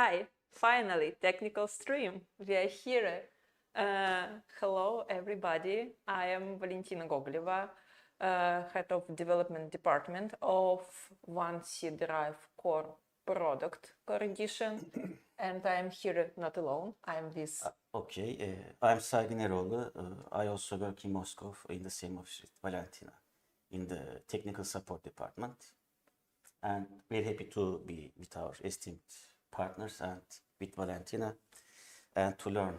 Hi, finally, technical stream. We are here. Hello, everybody. I am Valentina Gogoleva, Head of Development Department of 1C Drive Core Product Core Edition. And I'm here not alone. I'm with... I'm Saygın Eroğlu. I also work in Moscow in the same office with Valentina in the Technical Support Department. And very happy to be with our esteemed partners and with Valentina and to learn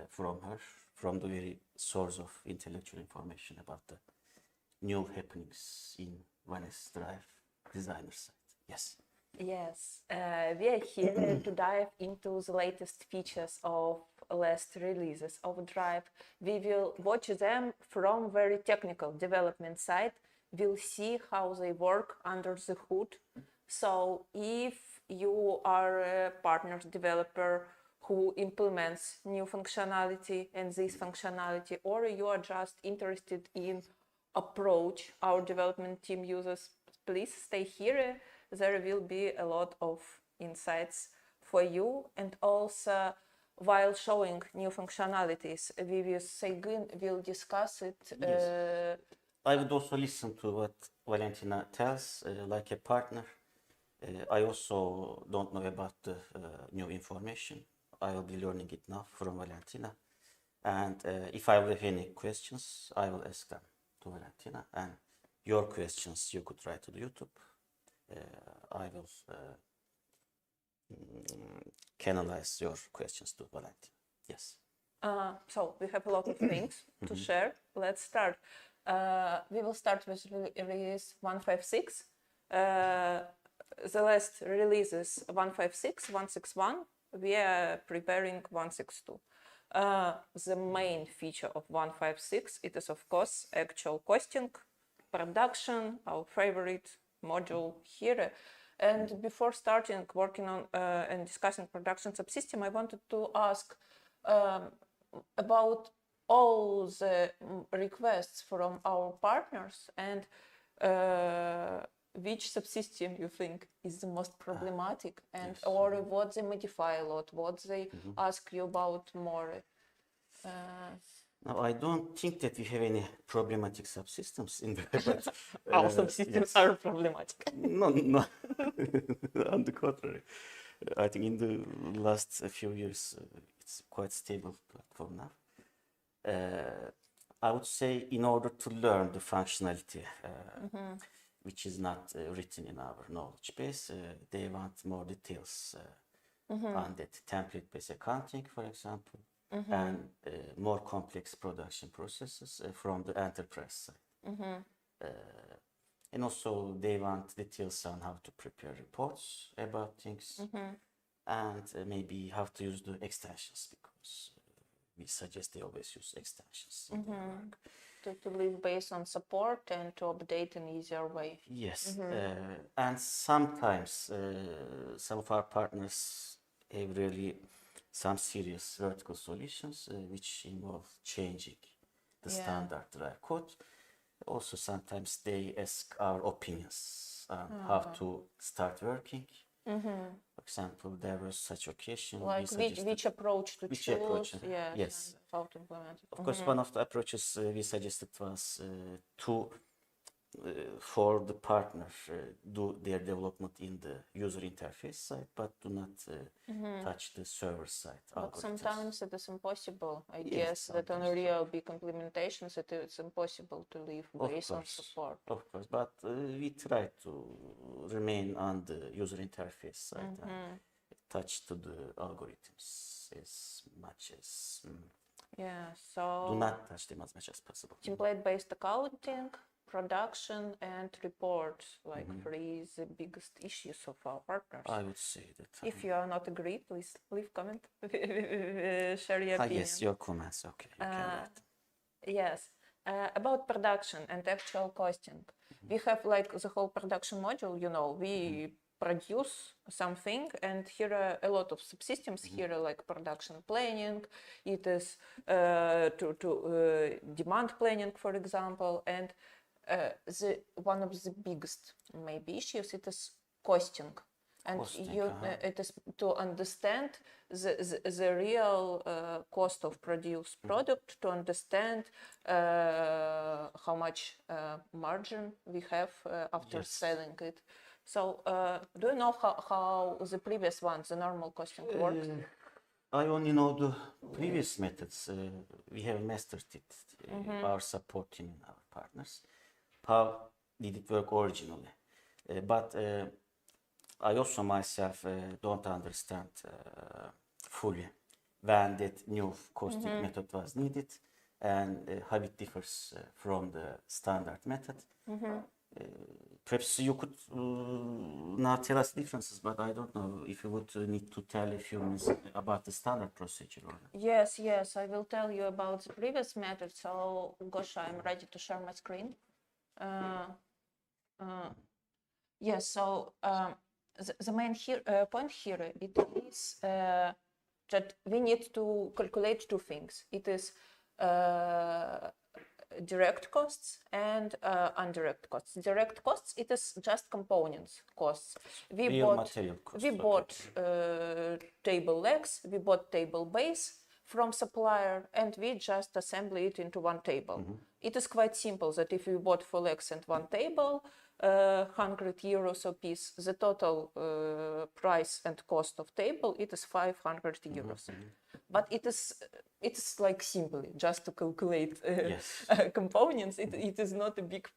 from her, from the very source of intellectual information about the new happenings in 1S Drive designer side. Yes. Yes, we are here to dive into the latest features of last releases of Drive. We will watch them from very technical development side. We'll see how they work under the hood. So if you are a partner developer who implements new functionality and this functionality, or you are just interested in approach our development team uses, please stay here. There will be a lot of insights for you. And also, while showing new functionalities, we with Saygın will discuss it. Yes. I would also listen to what Valentina tells, like a partner. I also don't know about the new information. I will be learning it now from Valentina. And if I will have any questions, I will ask them to Valentina. And your questions you could write to the YouTube. I will canalize your questions to Valentina. Yes. So we have a lot of things to share. Let's start. We will start with release 1.5.6. The last releases 1.5.6, 1.6.1. We are preparing 1.6.2. The main feature of 1.5.6, it is of course actual costing, production, our favorite module here. And before starting working on and discussing production subsystem, I wanted to ask about all the requests from our partners and which subsystem you think is the most problematic and Yes. or what they modify a lot, what they ask you about more. Now, I don't think that we have any problematic subsystems in there, but Our subsystems are problematic. No. On the contrary, I think in the last few years it's quite stable platform now. I would say in order to learn the functionality, which is not written in our knowledge base, they want more details on that template-based accounting, for example, and more complex production processes from the enterprise side. And also they want details on how to prepare reports about things and maybe how to use the extensions, because we suggest they always use extensions in their work. To live based on support and to update in easier way. Yes, and sometimes some of our partners have really some serious vertical solutions which involve changing the standard drive code. Also, sometimes they ask our opinions on how to start working. For example, there was such occasion. Like which approach to choose, approach, yes. And how to implement it. Of course, one of the approaches we suggested was to, for the partner, do their development in the user interface side, but do not touch the server side. But sometimes it is impossible. I Yes, guess that on sometimes. real big implementations, it's impossible to live based on support. Of course, but we try to remain on the user interface side and touch to the algorithms as much as So do not touch them as much as possible. template-based accounting, production, and report, like three the biggest issues of our partners. I would say that. If you are not agree, please leave comment. Share your opinion. Yes, your comments. Okay, you can write. Yes, about production and actual costing. We have like the whole production module, you know, we produce something, and here are a lot of subsystems here, like production planning, it is demand planning, for example, and one of the biggest maybe issues, it is costing. And Costing, it is to understand the real cost of produced product, to understand how much margin we have after selling it. So do you know how the previous one, the normal costing works? I only know the previous methods. We have mastered it, our support team and our partners. How did it work originally? But I also myself don't understand fully when that new costing method was needed and how it differs from the standard method. Perhaps you could now tell us differences, but I don't know if you would need to tell a few minutes about the standard procedure. Or not. Yes, I will tell you about the previous method. So, Gosha, I'm ready to share my screen. Yes, so the main point here it is that we need to calculate two things. It is direct costs and indirect costs. Direct costs, it is just components costs. We bought table legs, we bought table base from supplier, and we just assemble it into one table. It is quite simple that if we bought 4 legs and one table, 100 euros a piece, the total price and cost of table, it is 500 euros. But it is like simply just to calculate components. It is not a big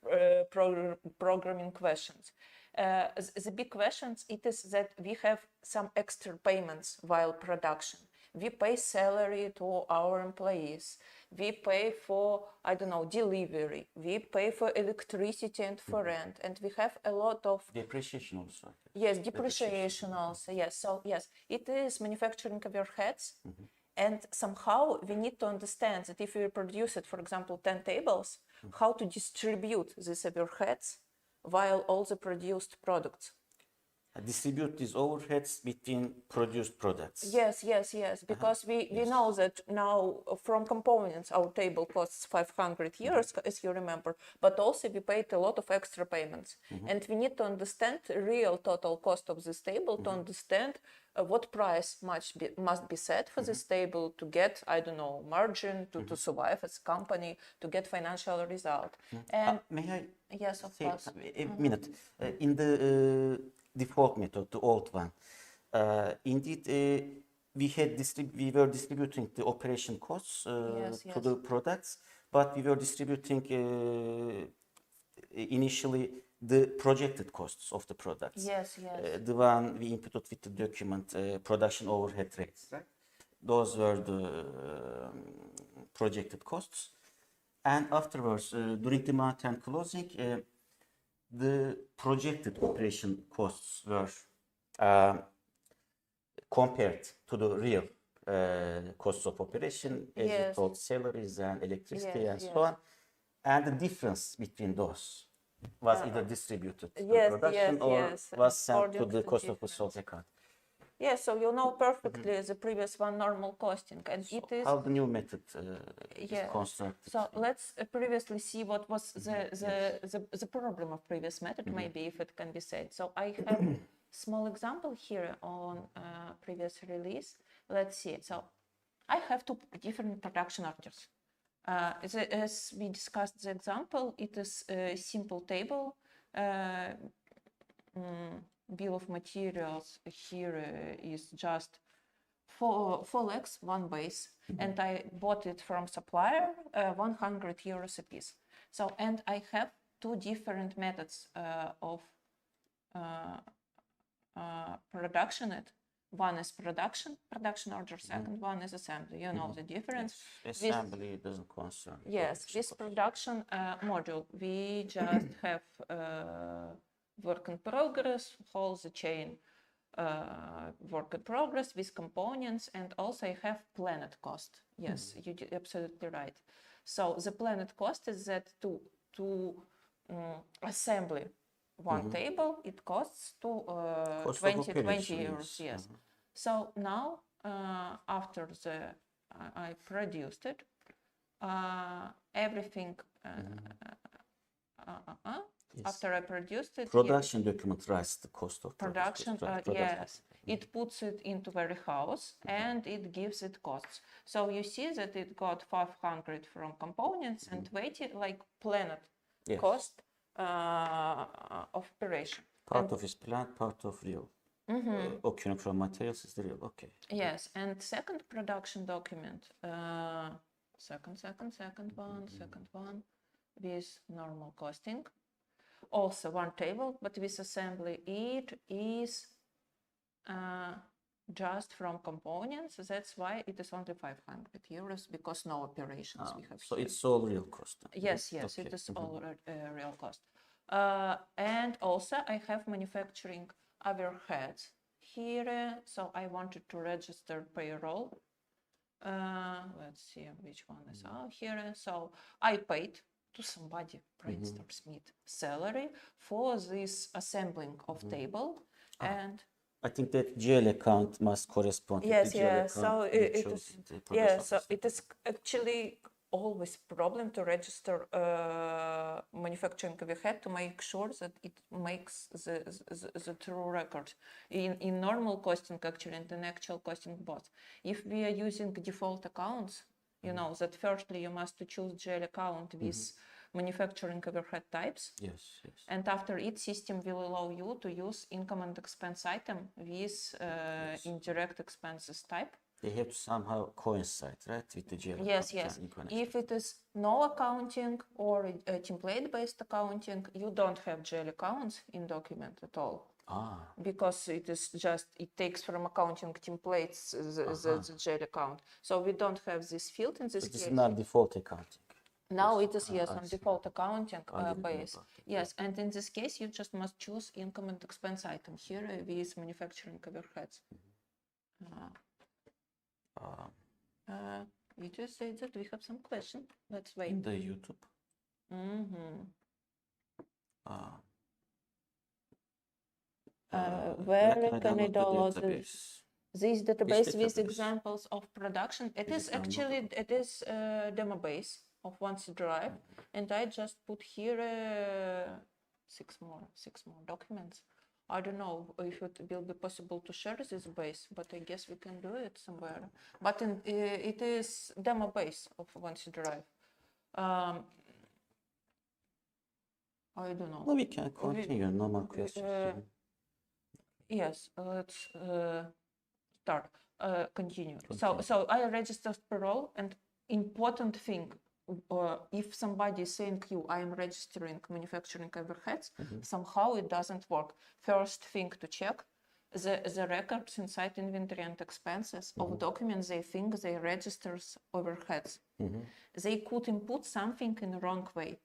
programming questions. The big questions, it is that we have some extra payments while production. We pay salary to our employees. We pay for, I don't know, delivery. We pay for electricity and for rent. And we have a lot of... Depreciation also. Yes, depreciation also, yes. So, yes, it is manufacturing overheads. And somehow we need to understand that if we produce it, for example, 10 tables, how to distribute these overheads while all the produced products. Distribute these overheads between produced products. Yes, because we know that now from components our table costs 500 euros, as you remember, but also we paid a lot of extra payments. And we need to understand real total cost of this table to understand what price must be set for this table to get, I don't know, margin, to survive as a company, to get financial result. And may I yes, of course. A minute? In the default method, the old one, indeed, we were distributing the operation costs to the products, but we were distributing initially the projected costs of the products. The one we inputted with the document, production overhead rates. Right? Those were the projected costs. And afterwards, during the month-end closing, the projected operation costs were compared to the real costs of operation, as you told, salaries and electricity and so on. And the difference between those was either distributed to production or was sent to the cost of goods sold account. Yes, so you know perfectly the previous one normal costing, and so it is how the new method is constructed. So let's previously see what was the problem of previous method, maybe if it can be said. So I have small example here on previous release. Let's see. So I have two different production orders. As we discussed the example, it is a simple table. Bill of materials here is just 4 legs, 1 base, and I bought it from supplier 100 euros a piece. So, and I have two different methods of production. One is production order, second one is assembly. You know the difference. Yes. Assembly doesn't concern. Yes, this production module, we just have work in progress, whole the chain work in progress with components, and also I have planned cost. Yes, you did absolutely right. So the planned cost is that to assembly one table, it costs to 20 euros. Yes. So now after I produced it, everything After I produced it, Production document writes the cost of production, production. yes, it puts it into warehouse and it gives it costs. So you see that it got 500 from components and 20 like planned cost of operation. Part of is planned, part of real. Occurring from materials is the real. Okay. Yes, and second production document, second one with normal costing. Also one table, but with assembly. It is just from components. That's why it is only 500 euros because no operations we have. So here. it's all real cost. Yes, okay. It is all real cost. And also I have manufacturing overheads here. So I wanted to register payroll. Let's see which one is out here. So I paid to somebody, brainstorm Smith, salary for this assembling of table. And I think that GL account must correspond to the GL account. So it is, so it is actually always problem to register manufacturing overhead to make sure that it makes the true record. In normal costing, actually, and in actual costing both. If we are using default accounts, you know that firstly you must choose GL account with manufacturing overhead types. Yes. And after it, system will allow you to use income and expense item with indirect expenses type. They have to somehow coincide, right, with the GL Yes. account. If it is no accounting or a template-based accounting, you don't have GL accounts in document at all. Because it is just, it takes from accounting templates the GL account. So we don't have this field in this case. This is not default accounting. Now it is, yes, on default accounting base. Yes, and in this case, you just must choose income and expense item here with manufacturing overheads. We just said that we have some question. Let's wait. In the YouTube. Where can I download this database with examples of production? It is actually, it is a demo base of OneDrive, and I just put here 6 more documents. I don't know if it will be possible to share this base, but I guess we can do it somewhere. But it is demo base of OneDrive. I don't know. Well, we can continue. No more questions. Yes, let's start. Continue. So I registered payroll, and important thing, if somebody is saying you, I am registering manufacturing overheads, somehow it doesn't work. First thing to check, the records inside inventory and expenses of documents they think they registers overheads. They could input something in the wrong way.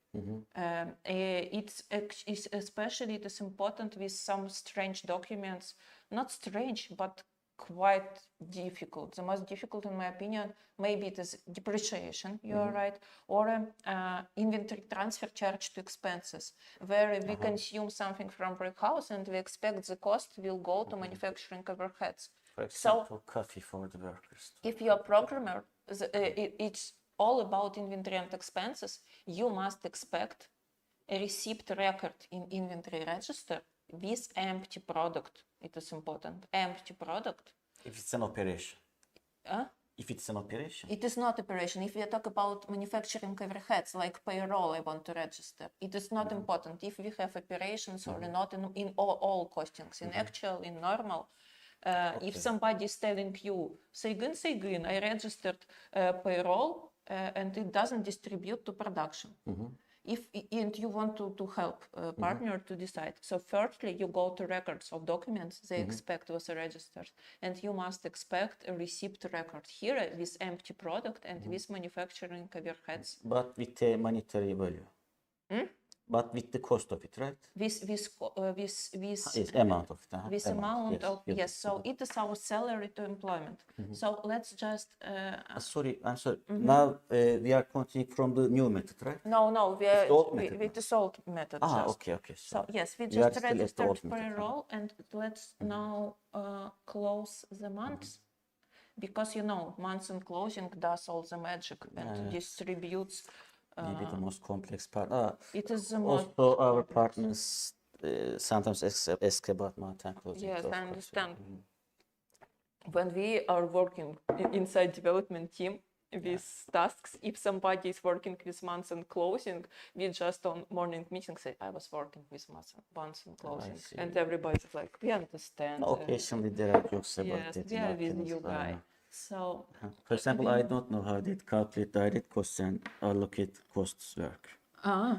It's especially it is important with some strange documents, not strange, but quite difficult. The most difficult, in my opinion, maybe it is depreciation, you are right, or inventory transfer charge to expenses, where we consume something from warehouse and we expect the cost will go to manufacturing overheads. For example, coffee for the workers. If you're a programmer, it's all about inventory and expenses. You must expect a receipt record in inventory register with empty product. It is important. Empty product. If it's an operation. If it's an operation. It is not operation. If we talk about manufacturing overheads, like payroll, I want to register. It is not important if we have operations or not in all costings, in actual, in normal. If somebody is telling you, Saygın, I registered payroll and it doesn't distribute to production. And you want to help a partner to decide. So firstly, you go to records of documents they expect was registered, and you must expect a receipt record here with empty product and with manufacturing overheads. But with a monetary value. But with the cost of it, right? With amount of it. With amount of, yes. So it is our salary to employment. So let's just. Sorry, I'm sorry. Now we are continuing from the new method, right? No, we are with the old method. Okay. So yes, we just registered payroll, and let's now close the months, because months and closing does all the magic and distributes Maybe the most complex part. It is the most Also, our complex. partners sometimes ask about my time closing. Yes, of I course. understand. When we are working inside development team with tasks, if somebody is working with months and closing, we just on morning meeting say, I was working with months and closing. see. And everybody's like, we understand. Occasionally there are jokes about Yes, that we in are our with teams. you guy. So For example, I don't know how did calculate direct costs and allocate costs work.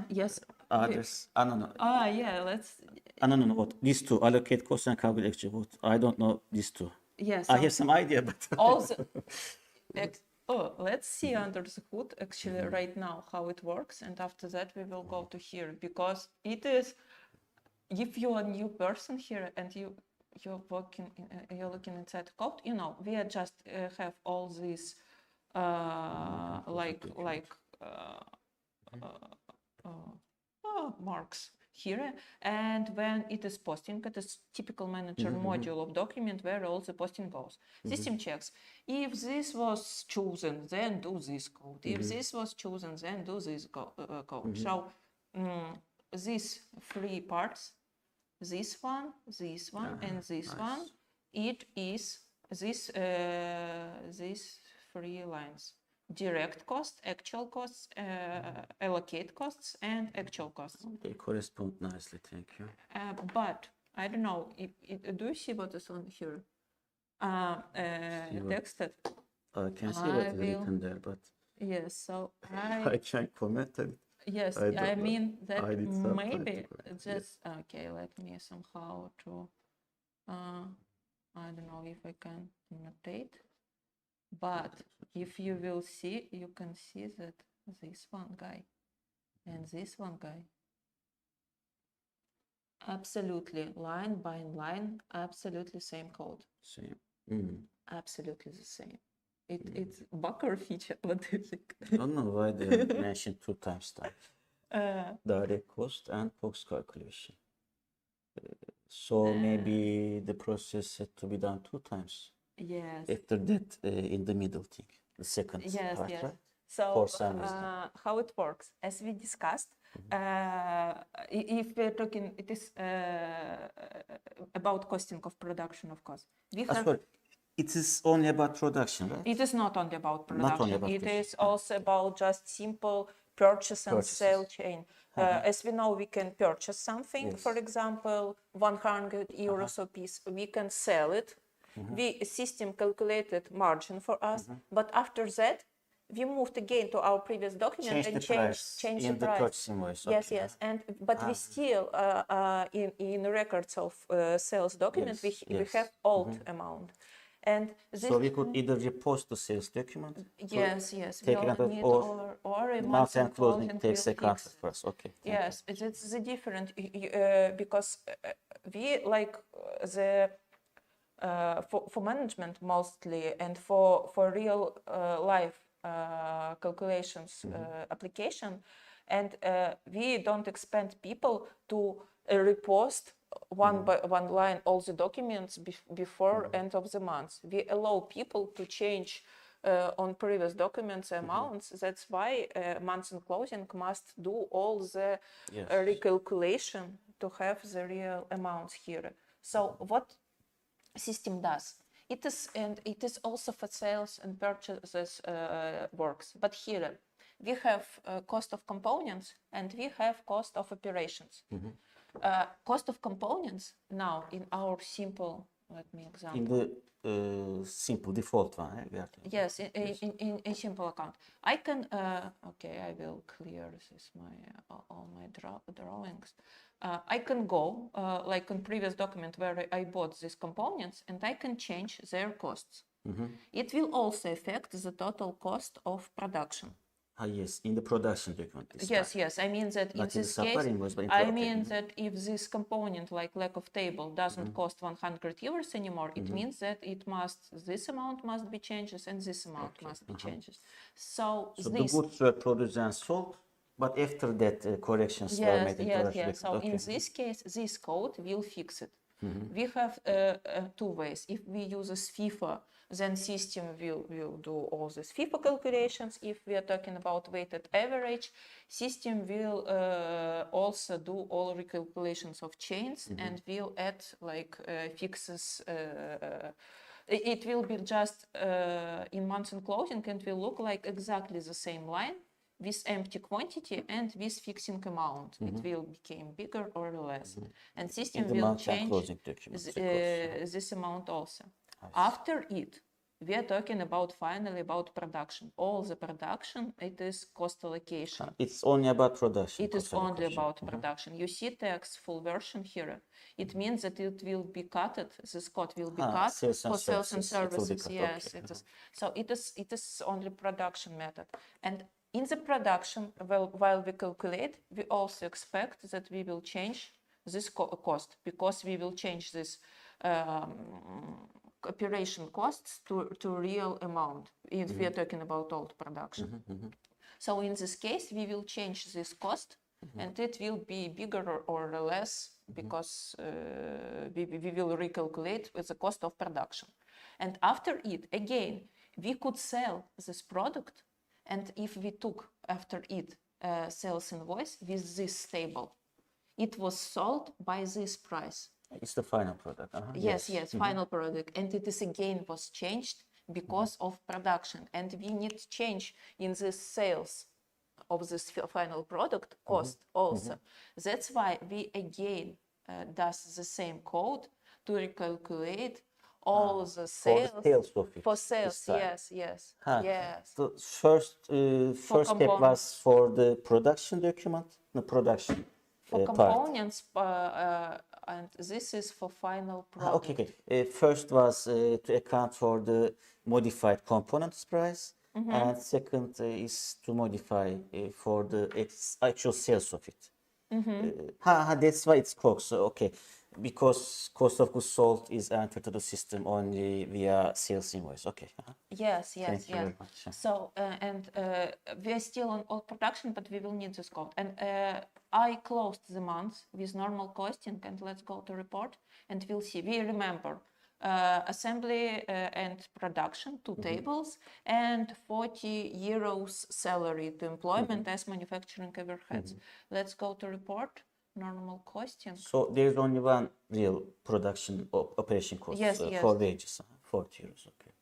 yes. Others, no. Yeah, let's. No. What these two allocate costs and calculate attribute. I don't know these two. Yes. I have some idea, but Also, let's see under the hood actually right now how it works, and after that we will go to here, because it is, if you're a new person here and you're working you're looking inside code, we are just have all these marks here, and when it is posting, it is typical manager module of document where all the posting goes. System checks if this was chosen, then do this code. If this was chosen, then do this code. So these three parts, this one, and this one, it is this these three lines: direct cost, actual costs, allocate costs, and actual costs. they correspond nicely. Thank you. But I don't know. Do you see what is on here? Texted. I can see what is written there, but Yes. So I can't comment on it. Yes, I don't I know. mean that I need some time maybe to correct. just okay. Let me somehow to I don't know if I can annotate, but if you will see, you can see that this one guy and this one guy absolutely line by line, absolutely same code, Same. absolutely the same. It's Bucker feature. What do you think? I don't know why they mentioned 2 times that. Direct cost and post calculation. So maybe the process had to be done 2 times. Yes. After that, in the middle thing, the second part, right? So For some reason. how it works, as we discussed, if we're talking, it is about costing of production, of course. Sorry, it is only about production, right? It is not only about production. Not only about it production. is also about just simple purchase and sale chain. As we know, we can purchase something, for example, 100 euros a piece. We can sell it. The system calculated margin for us, but after that, we moved again to our previous document and changed the price. Purchase invoice. Yes, but we still in records of sales document we have old amount, and this, so we could either repost the sales document. Yes, take we'll it out need or a month and closing takes will a count fix it. first. Okay. Yes, it's the different because we like the for management mostly and for real life calculations application, and we don't expect people to repost one by one line all the documents before end of the month. We allow people to change on previous documents amounts. That's why months and closing must do all the recalculation to have the real amounts here. So what system does? It is also for sales and purchases works. But here we have cost of components and we have cost of operations. Cost of components now in our simple, let me example. In the simple default one, right? Yes, in simple account. I can, okay, I will clear this, all my drawings. I can go, like in previous document where I bought these components, and I can change their costs. It will also affect the total cost of production. Yes, in the production document. Yes. I mean that not in this case, invoice, but in I mean that if this component, like lack of table, doesn't cost 100 euros anymore, it means that this amount must be changes and this amount must be changes. So the goods were produced and sold, but after that corrections were made in production. So in this case, this code will fix it. We have two ways. If we use a FIFO, then system will do all these FIFO calculations. If we are talking about weighted average, system will also do all recalculations of chains and will add like fixes. It will be just in months and closing, and will look like exactly the same line with empty quantity and with fixing amount. It will become bigger or less. And system will change this amount also. After it, we are talking about finally about production. All the production, it is cost allocation. It's only about production. It is only about production. You see text full version here. It means that it will be cut. This code will be cut for sales and services. Yes, it is. So it is only production method. And in the production, while we calculate, we also expect that we will change this cost, because we will change this operation costs to real amount if we are talking about old production. So in this case, we will change this cost and it will be bigger or less because we will recalculate with the cost of production. And after it, again, we could sell this product, and if we took after it sales invoice with this table, it was sold by this price. It's the final product. Yes, final product. And it is again was changed because of production. And we need change in the sales of this final product cost also. That's why we again does the same code to recalculate all the sales. For sales of it. For sales, yes. The first step was for the production document, the production for components, and this is for final product. Okay. First was to account for the modified components price, and second is to modify for the actual sales of it. That's why it's COGS. So, okay, because cost of goods sold is entered to the system only via sales invoice. Okay. Yes. Thank you very much. So we are still on all production, but we will need this code. And I closed the month with normal costing, and let's go to report, and we'll see. We remember assembly and production, two tables, and 40 euros salary to employment as manufacturing overheads. Let's go to report. Normal costing. So there's only one real production operation cost for wages, 40 euros. Okay.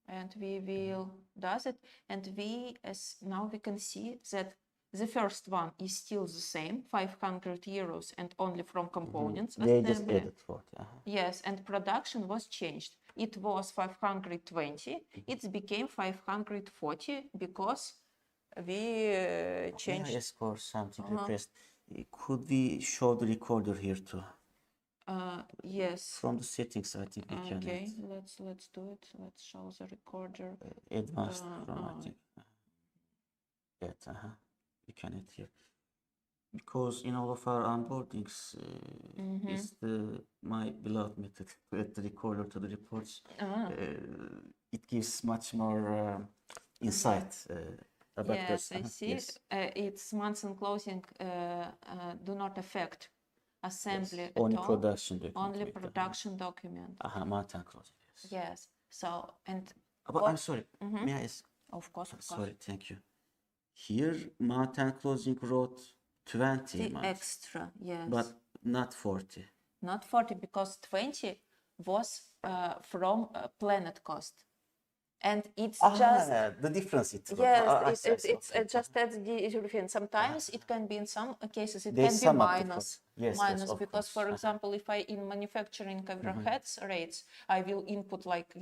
And we will does it, and we now we can see that the first one is still the same, 500 euros, and only from components. They just added 40. Yes, and production was changed. It was 520. It became 540 because we changed. Yes, of course, something repressed. Could we show the recorder here too? Yes. From the settings, I think we can. Okay, let's do it. Let's show the recorder. Advanced from I think. We can add here. Because in all of our onboardings, is my beloved method to add the recorder to the reports. It gives much more insight. Yes, I see. Yes. Its months and closing do not affect assembly at only all. Production document. Only production document. Month and closing. Yes. So and. I'm sorry. May I ask? Of course. Sorry. Thank you. Here, month and closing wrote 20 the months. Extra. Yes. But not 40. Not 40 because 20 was from planned cost. And it's just the difference. It's just adds the difference. Sometimes it can be in some cases it There's can be minus. Yes, because for example, if I in manufacturing overheads rates, I will input like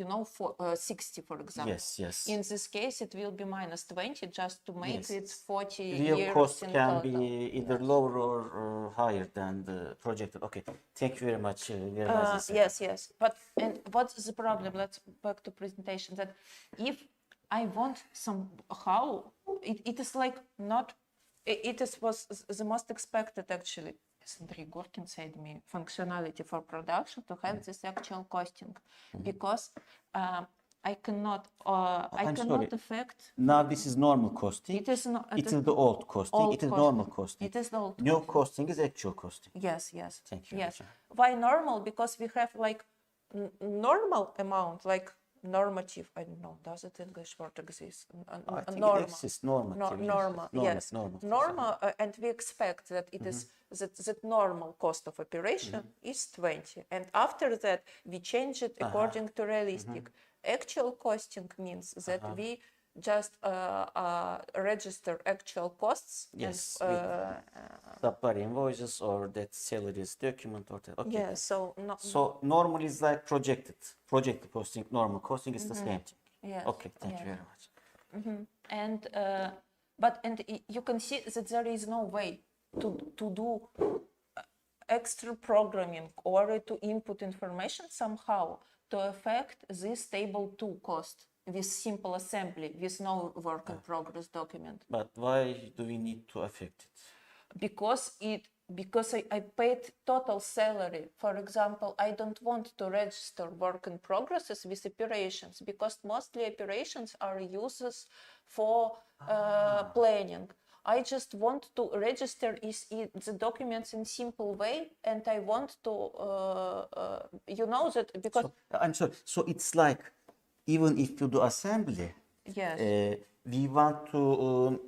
60 for example. Yes. In this case, it will be minus 20 just to make it 40 real years cost in can total. be either lower or higher than the projected. Okay, thank you very much. Yes. But and what's the problem? Let's back to presentation. That if I want somehow, it is like not. Was the most expected actually. As Andrei Gorkin said me, functionality for production to have this actual costing, because I cannot I'm sorry. affect. Now this is normal costing. It is not. It is the old costing. Old It is costing. normal costing. It is the old New costing is actual costing. Yes, yes. Thank you. Yes. Why normal? Because we have like normal amount, like normative. I don't know. Does it English word exist? I think Normal. it exists. Normative. Normal. Yes. Normal, and we expect that it is that normal cost of operation is 20, and after that we change it according to realistic. Actual costing means that we just register actual costs. Yes. And, supplier invoices or that salaries document or that. Okay. yeah. So no. So normal is like projected costing. Normal costing is the same thing. Yes. Okay. Thank you very much. And you can see that there is no way to do extra programming or to input information somehow to affect this table 2 cost with simple assembly, with no work in progress document. But why do we need to affect it? Because I paid total salary. For example, I don't want to register work in progresses with operations because mostly operations are uses for planning. I just want to register the documents in simple way, and I want to, that because. I'm sorry. So it's like, even if you do assembly, Yes. we want to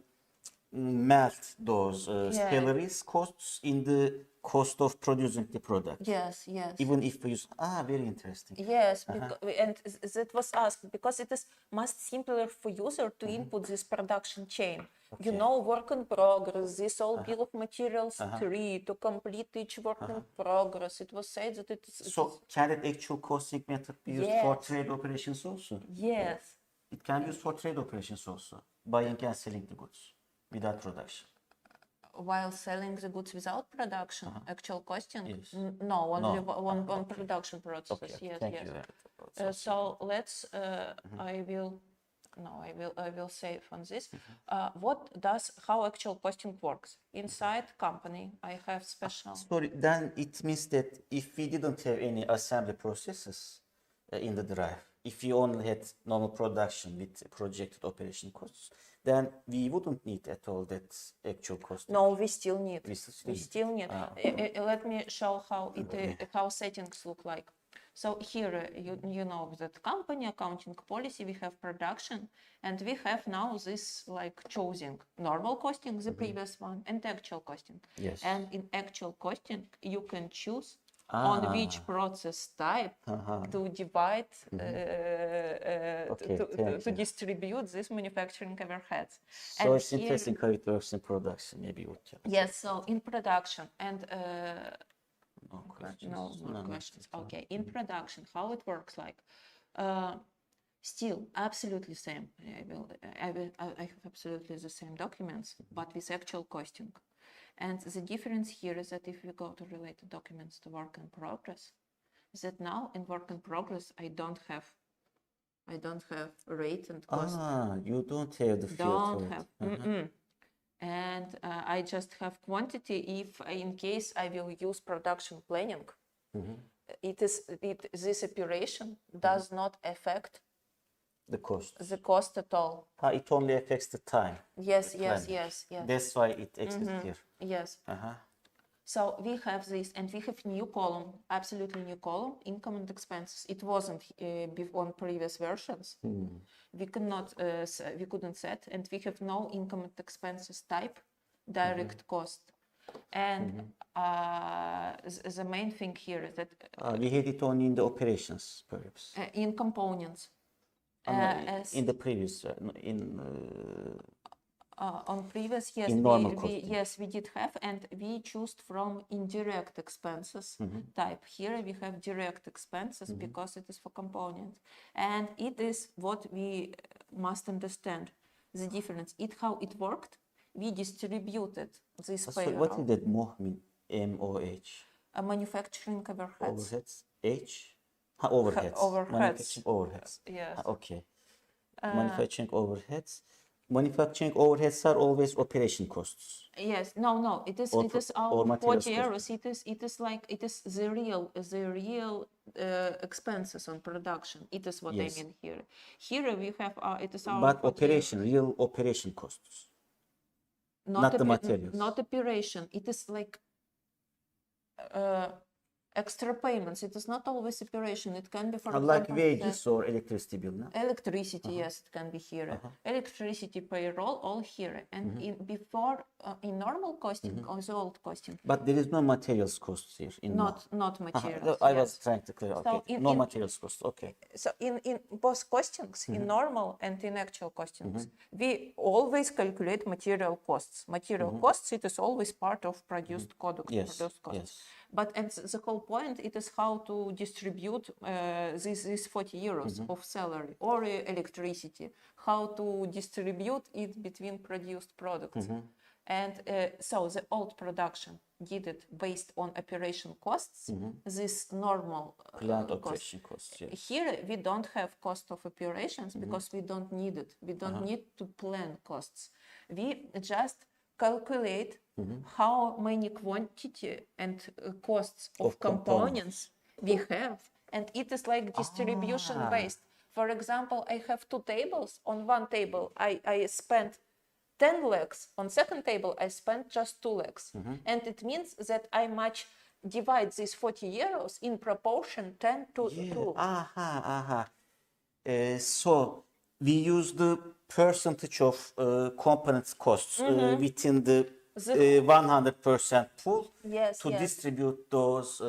melt those salaries costs in the cost of producing the product. Yes, yes. Even if we use, very interesting. Yes, and that was asked because it is much simpler for user to input this production chain. Okay. Work in progress, this all bill of materials 3, to complete each work in progress. It was said that it is. So can that actual costing method be used for trade operations also? Yes. It can be used for trade operations also, buying and selling the goods without production. While selling the goods without production, actual costing? Yes. No, only one production process. Okay. Yes, Thank yes. you. So let's. I will save on this. How actual costing works inside company? I have special. Sorry, then it means that if we didn't have any assembly processes in the drive, if we only had normal production with projected operation costs, then we wouldn't need at all that actual cost. No, we still need. We still need. Let me show how settings look like. So here you know that company accounting policy, we have production, and we have now this like choosing normal costing, the previous one, and actual costing. Yes. And in actual costing, you can choose on which process type to divide, to distribute this manufacturing overheads. So and it's interesting how it works in production. Maybe you would tell. Yes, so in production and no questions. Okay, in production, how it works like? Still absolutely same. I have absolutely the same documents, but with actual costing. And the difference here is that if we go to related documents to work in progress, is that now in work in progress I don't have rate and cost. You don't have the field for it. And I just have quantity. If in case I will use production planning, this operation does not affect the cost at all. It only affects the time. Yes. That's why it exists here. Yes. So we have this, and we have new column, absolutely new column, income and expenses. It wasn't on previous versions. We couldn't set, and we have no income and expenses type, direct cost. And the main thing here is that we had it only in the operations, perhaps. In components. In the previous, on previous, yes, we did have, and we choose from indirect expenses type. Here we have direct expenses because it is for components, and it is what we must understand the difference. How it worked. We distributed this payroll. What is that MOH mean? M-O-H? Manufacturing overheads. Overheads. H? Overheads. Manufacturing overheads. Yes. Okay. Manufacturing overheads. Manufacturing overheads are always operation costs. Yes, no. It is Or it is or our materials 40 cost. euros. It is like it is the real expenses on production. It is what Yes. I mean here. Here we have it is our But 40 operation, real operation costs, not the ope- materials. not operation. It is like extra payments. It is not always operation. It can be, for Like example, wages or electricity bill, no? electricity. Yes, it can be here. Electricity, payroll, all here. And in normal costing or the old costing, But there is no materials costs here in not materials. I was yes. trying to clear. So Okay, no materials costs. Okay. So in both costings, in normal and in actual costings, we always calculate material costs. Material costs, it is always part of produced product, Yes, produced costs. yes. But and the whole point, it is how to distribute these 40 euros of salary or electricity, how to distribute it between produced products. And so the old production did it based on operation costs, this normal Plant cost. operation costs. Yes. Here we don't have cost of operations because we don't need it. We don't need to plan costs. We just calculate how many quantity and costs of components we have, and it is like distribution based. For example, I have two tables. On one table I spent 10 lakhs. On second table I spent just 2 lakhs. And it means that I much divide these 40 euros in proportion 10 to 2. So we use the percentage of components costs within the 100% pool Yes, to yes. distribute those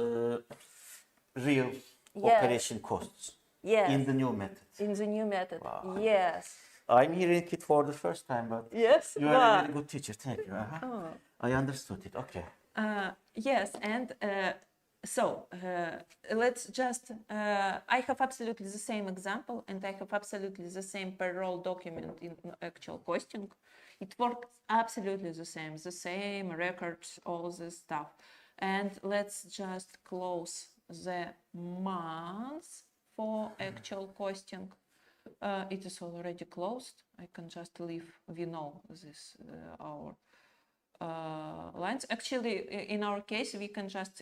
real Yes. operation costs Yes. in the new method. In the new method. Yes. I'm hearing it for the first time, but Yes. you are a very good teacher. Thank you. I understood it. Okay. Yes, and so let's just, I have absolutely the same example, and I have absolutely the same payroll document in actual costing. It works absolutely the same records, all this stuff. And let's just close the months for actual costing. It is already closed. I can just leave, we know this, our lines. Actually, in our case, we can just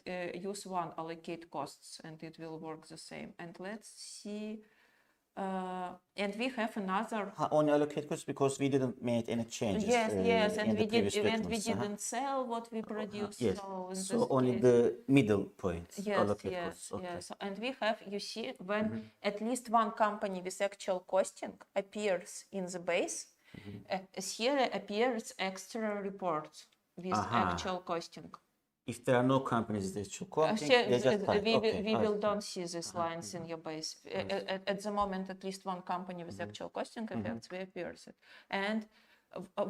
use one, allocate costs, and it will work the same. And let's see, and we have another. Only allocate costs because we didn't make any changes. Yes, and in the we previous did, and we documents. didn't sell what we produced. Yes. So, in So this only case, the middle point. yes, allocate costs. Okay. yes. And we have, you see, when at least one company with actual costing appears in the base, here appears extra reports with actual costing. If there are no companies that should costing, they just hide. We will don't see these lines in your base. At the moment, at least one company with actual costing effects we appears it. And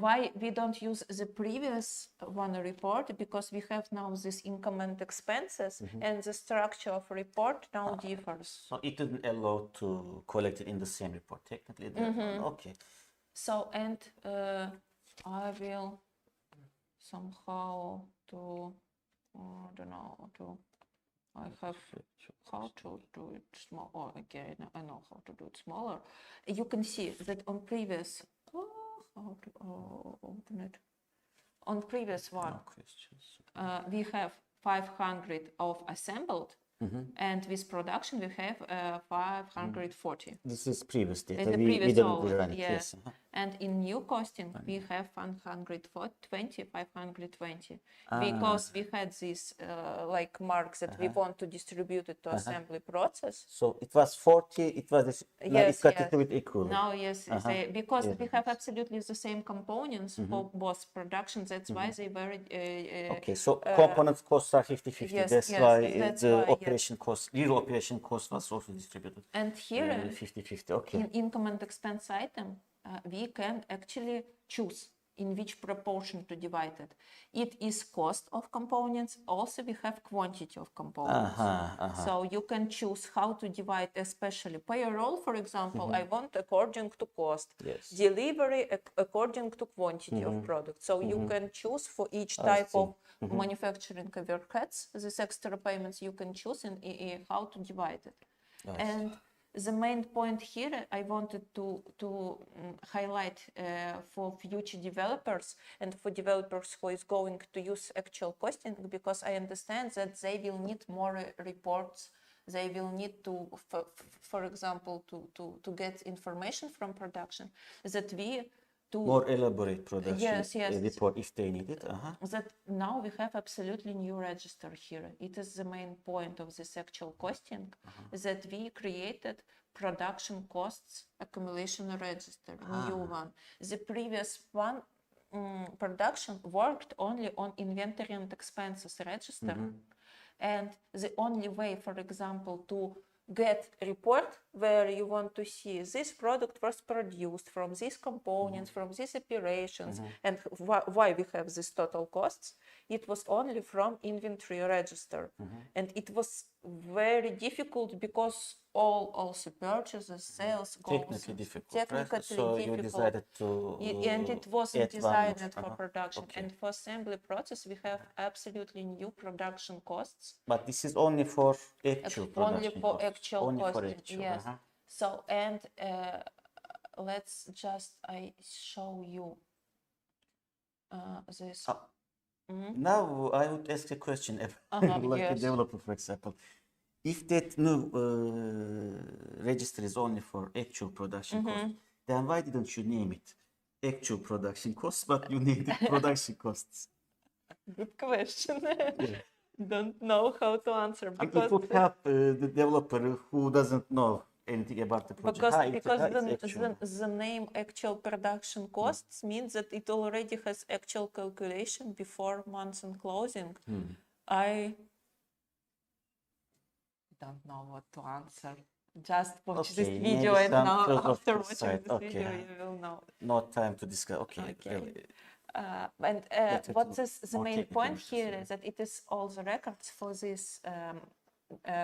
why we don't use the previous one report? Because we have now this income and expenses, and the structure of report now differs. So it didn't allow to collect it in the same report. Technically, okay. So, and I will somehow to, I don't know, I have how to do it small. Oh, okay, I know how to do it smaller. You can see that on previous, how to open it. On previous one, No questions. we have 500 of assembled, and with production we have 540. This is previous data. In the We previous didn't old, run it. yes. And in new costing, we have 520, because we had this like marks that we want to distribute it to assembly process. So it was 40. It was this. Now Yes, it's got yes. to be equal. Now, yes, because we have absolutely the same components for both productions. That's why they were. Okay, so component costs are 50-50. yes, That's yes, why that's the why, yes. operation cost, real operation cost was also distributed. And here, 50-50. Okay. in income and expense item, we can actually choose in which proportion to divide it. It is cost of components. Also, we have quantity of components. So you can choose how to divide, especially payroll, for example, I want according to cost. Yes. Delivery according to quantity of product. So you can choose for each type of manufacturing overheads, these extra payments you can choose in how to divide it. And the main point here I wanted to highlight for future developers and for developers who is going to use actual costing, because I understand that they will need more reports. They will need to, for example, to get information from production, that we more elaborate production yes, report if they need it. That now we have absolutely new register here. It is the main point of this actual costing, that we created production costs accumulation register, new one. The previous one, production, worked only on inventory and expenses register. And the only way, for example, to get a report where you want to see this product was produced from these components, from these operations, and why we have these total costs, it was only from inventory register. And it was very difficult because all also purchases, sales, technically difficult. Technically so difficult. You decided to and it wasn't designed for production. Okay. And for assembly process, we have absolutely new production costs. But this is only for actual production Only for costs. actual Only costing, for actual. yes. So, and let's just show you this. Now I would ask a question about like a developer, for example. If that new register is only for actual production costs, then why didn't you name it actual production costs, but you named it production costs? Good question. Don't know how to answer, because it would help the developer who doesn't know anything about the project. Because the name actual production costs means that it already has actual calculation before months and closing. I don't know what to answer. Just watch this video, and now after watching this video you will know. No time to discuss. Really. What is the main point here is that it is all the records for this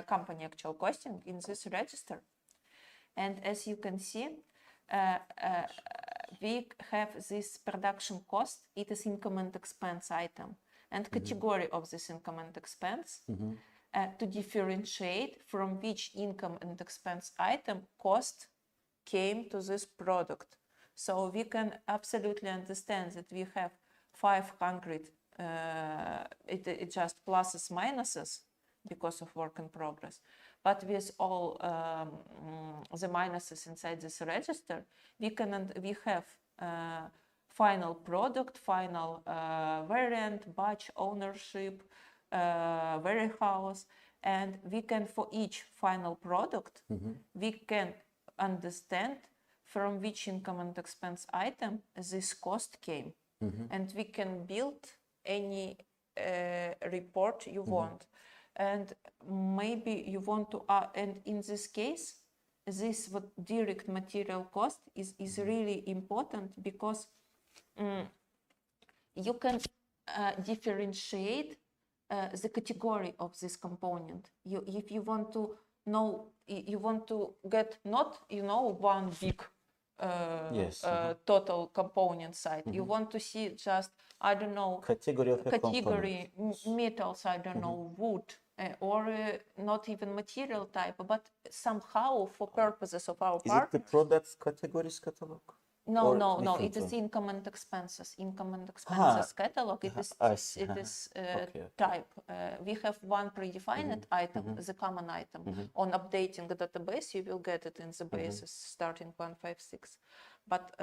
company actual costing in this register. And as you can see, we have this production cost. It is income and expense item, and category of this income and expense to differentiate from which income and expense item cost came to this product. So we can absolutely understand that we have 500, it just pluses, minuses because of work in progress. But with all the minuses inside this register, we have final product, final variant, batch, ownership, warehouse, and we can, for each final product, we can understand from which income and expense item this cost came. And we can build any report you want. And maybe you want to, and in this case, this direct material cost is really important, because you can differentiate the category of this component. If you want to know, you want to get not, one big total component site. You want to see just, I don't know, category metals, I don't know, wood, or not even material type, but somehow for purposes of our Is it the products categories catalog? No, it is income and expenses. Income and expenses catalog. It is type. We have one predefined item, the common item. On updating the database, you will get it in the basis starting 1.5.6. But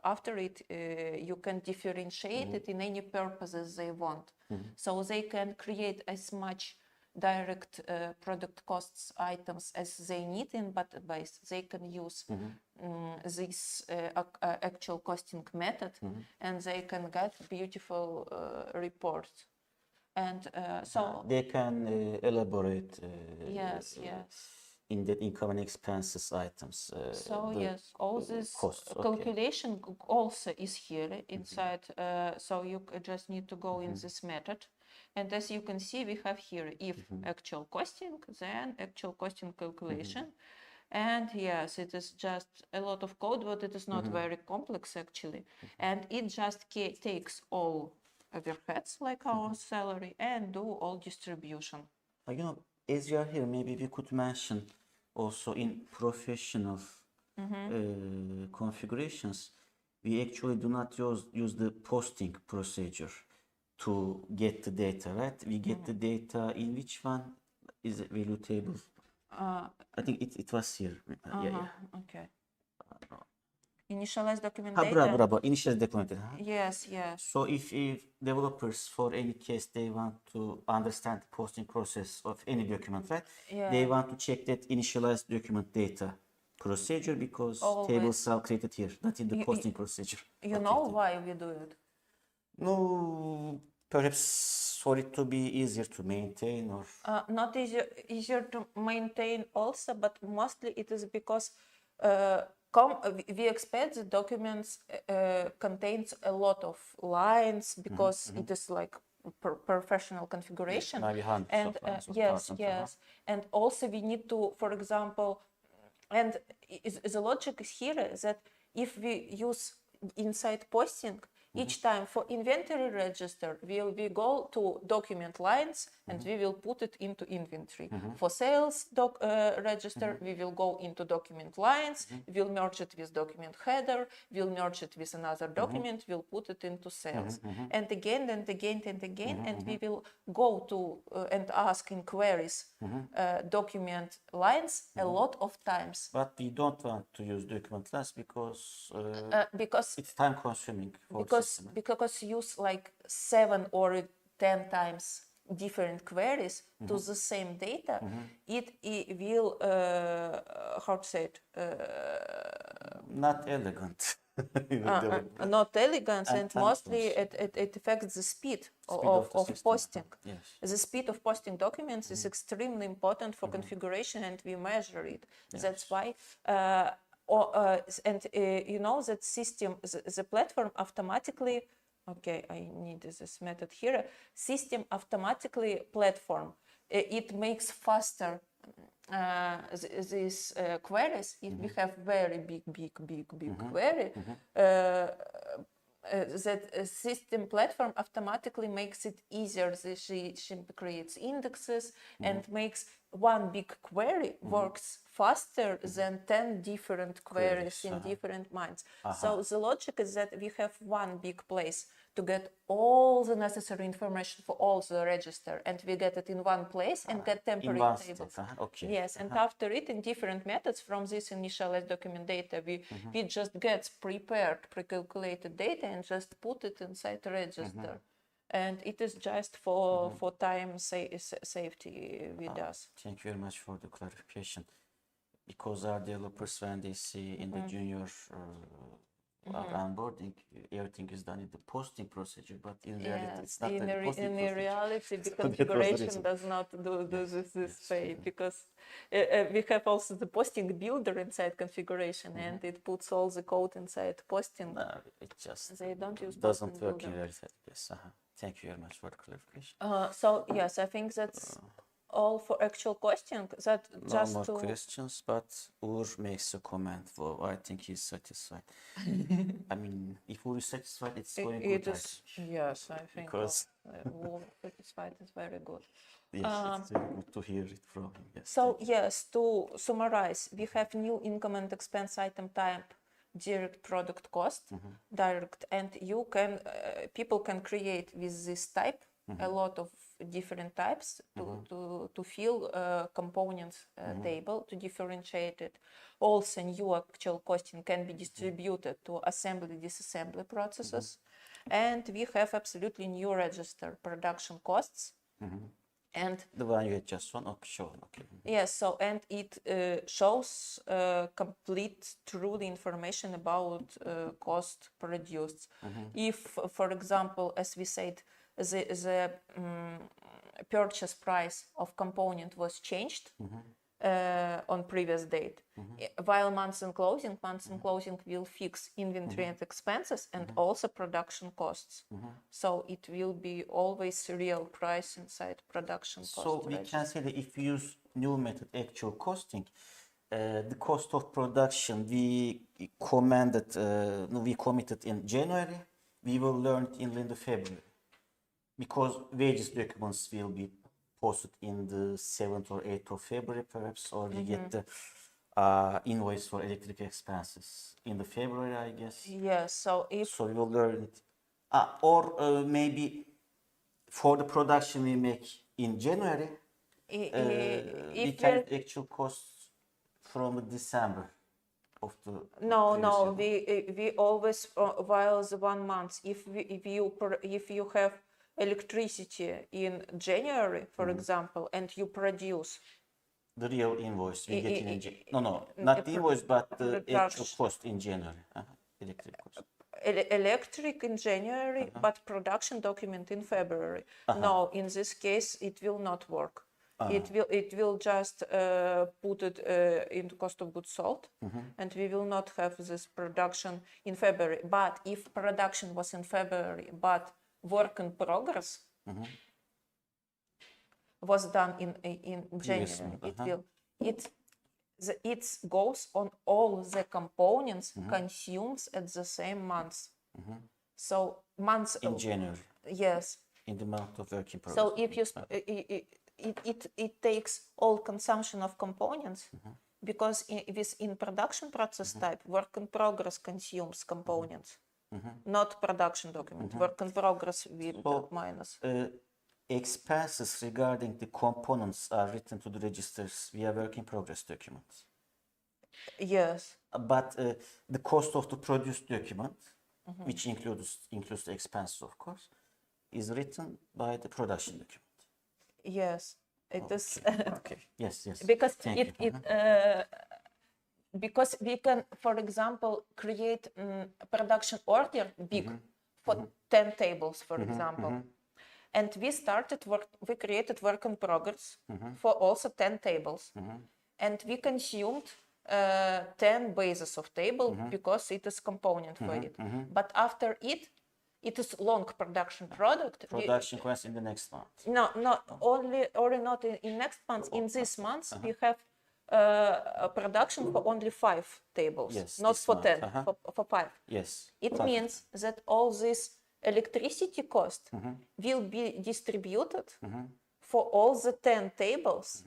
after it, you can differentiate it in any purposes they want. So they can create as much direct product costs items as they need in database. They can use this actual costing method, and they can get beautiful reports. And so they can elaborate in the income and expenses items. All this costs, calculation also is here inside. So you just need to go in this method. And as you can see, we have here if actual costing, then actual costing calculation. And yes, it is just a lot of code, but it is not very complex actually. And it just takes all overheads like our salary and do all distribution. As you are here, maybe we could mention also in professional configurations, we actually do not use the posting procedure to get the data, right? We get the data in which one is it value table? I think it was here. Okay. Initialize document Ha, data. bravo. Initial document data. Yes, yes. So if developers, for any case, they want to understand the posting process of any document, right? Yeah. They want to check that initialized document data procedure because Always. tables are created here, not in the posting procedure. You know why we do it? No, perhaps for it to be easier to maintain or... Not easier to maintain also, but mostly it is because we expect the documents contains a lot of lines because it is like professional configuration. Maybe hundreds And of lines or yes, thousands, yes. And also we need to, for example, and the logic is here that if we use inside posting, each time for inventory register, we go to document lines and we will put it into inventory. For sales register, we will go into document lines, we'll merge it with document header, we'll merge it with another document, we'll put it into sales. And again, and again, and again, and we will go to and ask in queries document lines a lot of times. But we don't want to use document lines because it's time consuming for the system. Because use like 7 or 10 times different queries to the same data, it will, how to say it? Not elegant. Not elegant, and mostly consuming. it affects the speed of the of system. posting. Yes. The speed of posting documents is extremely important for configuration, and we measure it. That's why. You know that system, the platform automatically. Okay, I need this method here. System automatically platform. It makes faster these queries. If we have very big query, that system platform automatically makes it easier. She creates indexes and makes one big query works faster than 10 different queries in different minds. So the logic is that we have one big place to get all the necessary information for all the register, and we get it in one place and get temporary tables. Okay. Yes, and after it, in different methods from this initialized document data, we just get prepared, pre-calculated data and just put it inside the register. And it is just for time safety with us. Thank you very much for the clarification. Because our developers, when they see in the junior onboarding, everything is done in the posting procedure, but in reality, it's not the posting in procedure. reality, the configuration does not do this way, because we have also the posting builder inside configuration, and it puts all the code inside posting. No, it just they don't use doesn't posting work builder. in reality. Yes. Thank you very much for the clarification. So yes, I think that's all for actual costing. That No just more to questions, but Uğur makes a comment. Well, I think he's satisfied. I mean, if Uğur is satisfied, it's going good. it is, yes, I think Because satisfied is very good. yes, it's very good to hear it from him. Yes. So yes, to summarize, we have new income and expense item type, direct product cost, direct, and you can people can create with this type a lot of different types to fill components table, to differentiate it. Also, new actual costing can be distributed to assembly, disassembly processes, and we have absolutely new register, production costs. And the one you had just shown, okay. yes, so and it shows complete, truly information about cost produced. If, for example, as we said, the purchase price of component was changed on previous date, while months and closing will fix inventory and expenses and also production costs. So it will be always real price inside production cost. So we can say that if we use new method, actual costing, the cost of production we committed in January, we will learn it in February, because wages documents will be posted in the 7th or 8th of February, perhaps, or we get the invoice for electric expenses in the February, I guess. Yes, so if So you'll learn it. Or maybe for the production we make in January, we if can actual costs from December of the no, previous year. we always while the 1 month. If you have electricity in January, for example, and you produce The real invoice we get in I- not the invoice, but the actual production. cost in January. Electric cost. Electric in January, but production document in February. No, in this case, it will not work. It will just put it into cost of goods sold, and we will not have this production in February. But if production was in February, but work in progress was done in January, it goes on all the components consumed at the same month. So months In January, yes. in the month of work in progress. So if you it takes all consumption of components because in production process type work in progress consumes components, not production document. Work in progress will minus. Expenses regarding the components are written to the registers via work in progress documents. Yes. But the cost of the produced document, which includes the expenses, of course, is written by the production document. Yes. It is Okay. Yes. because Thank you. because we can, for example, create production order big for 10 tables, for example. And we created work in progress for also 10 tables. And we consumed 10 bases of table because it is component for it. But after it is long production product. Production costs in the next month. No, not not in next month. In this month, we have a production for only 5 tables, Yes, not this for month. 10, for 5. Yes. It means that all this electricity cost will be distributed for all the 10 tables,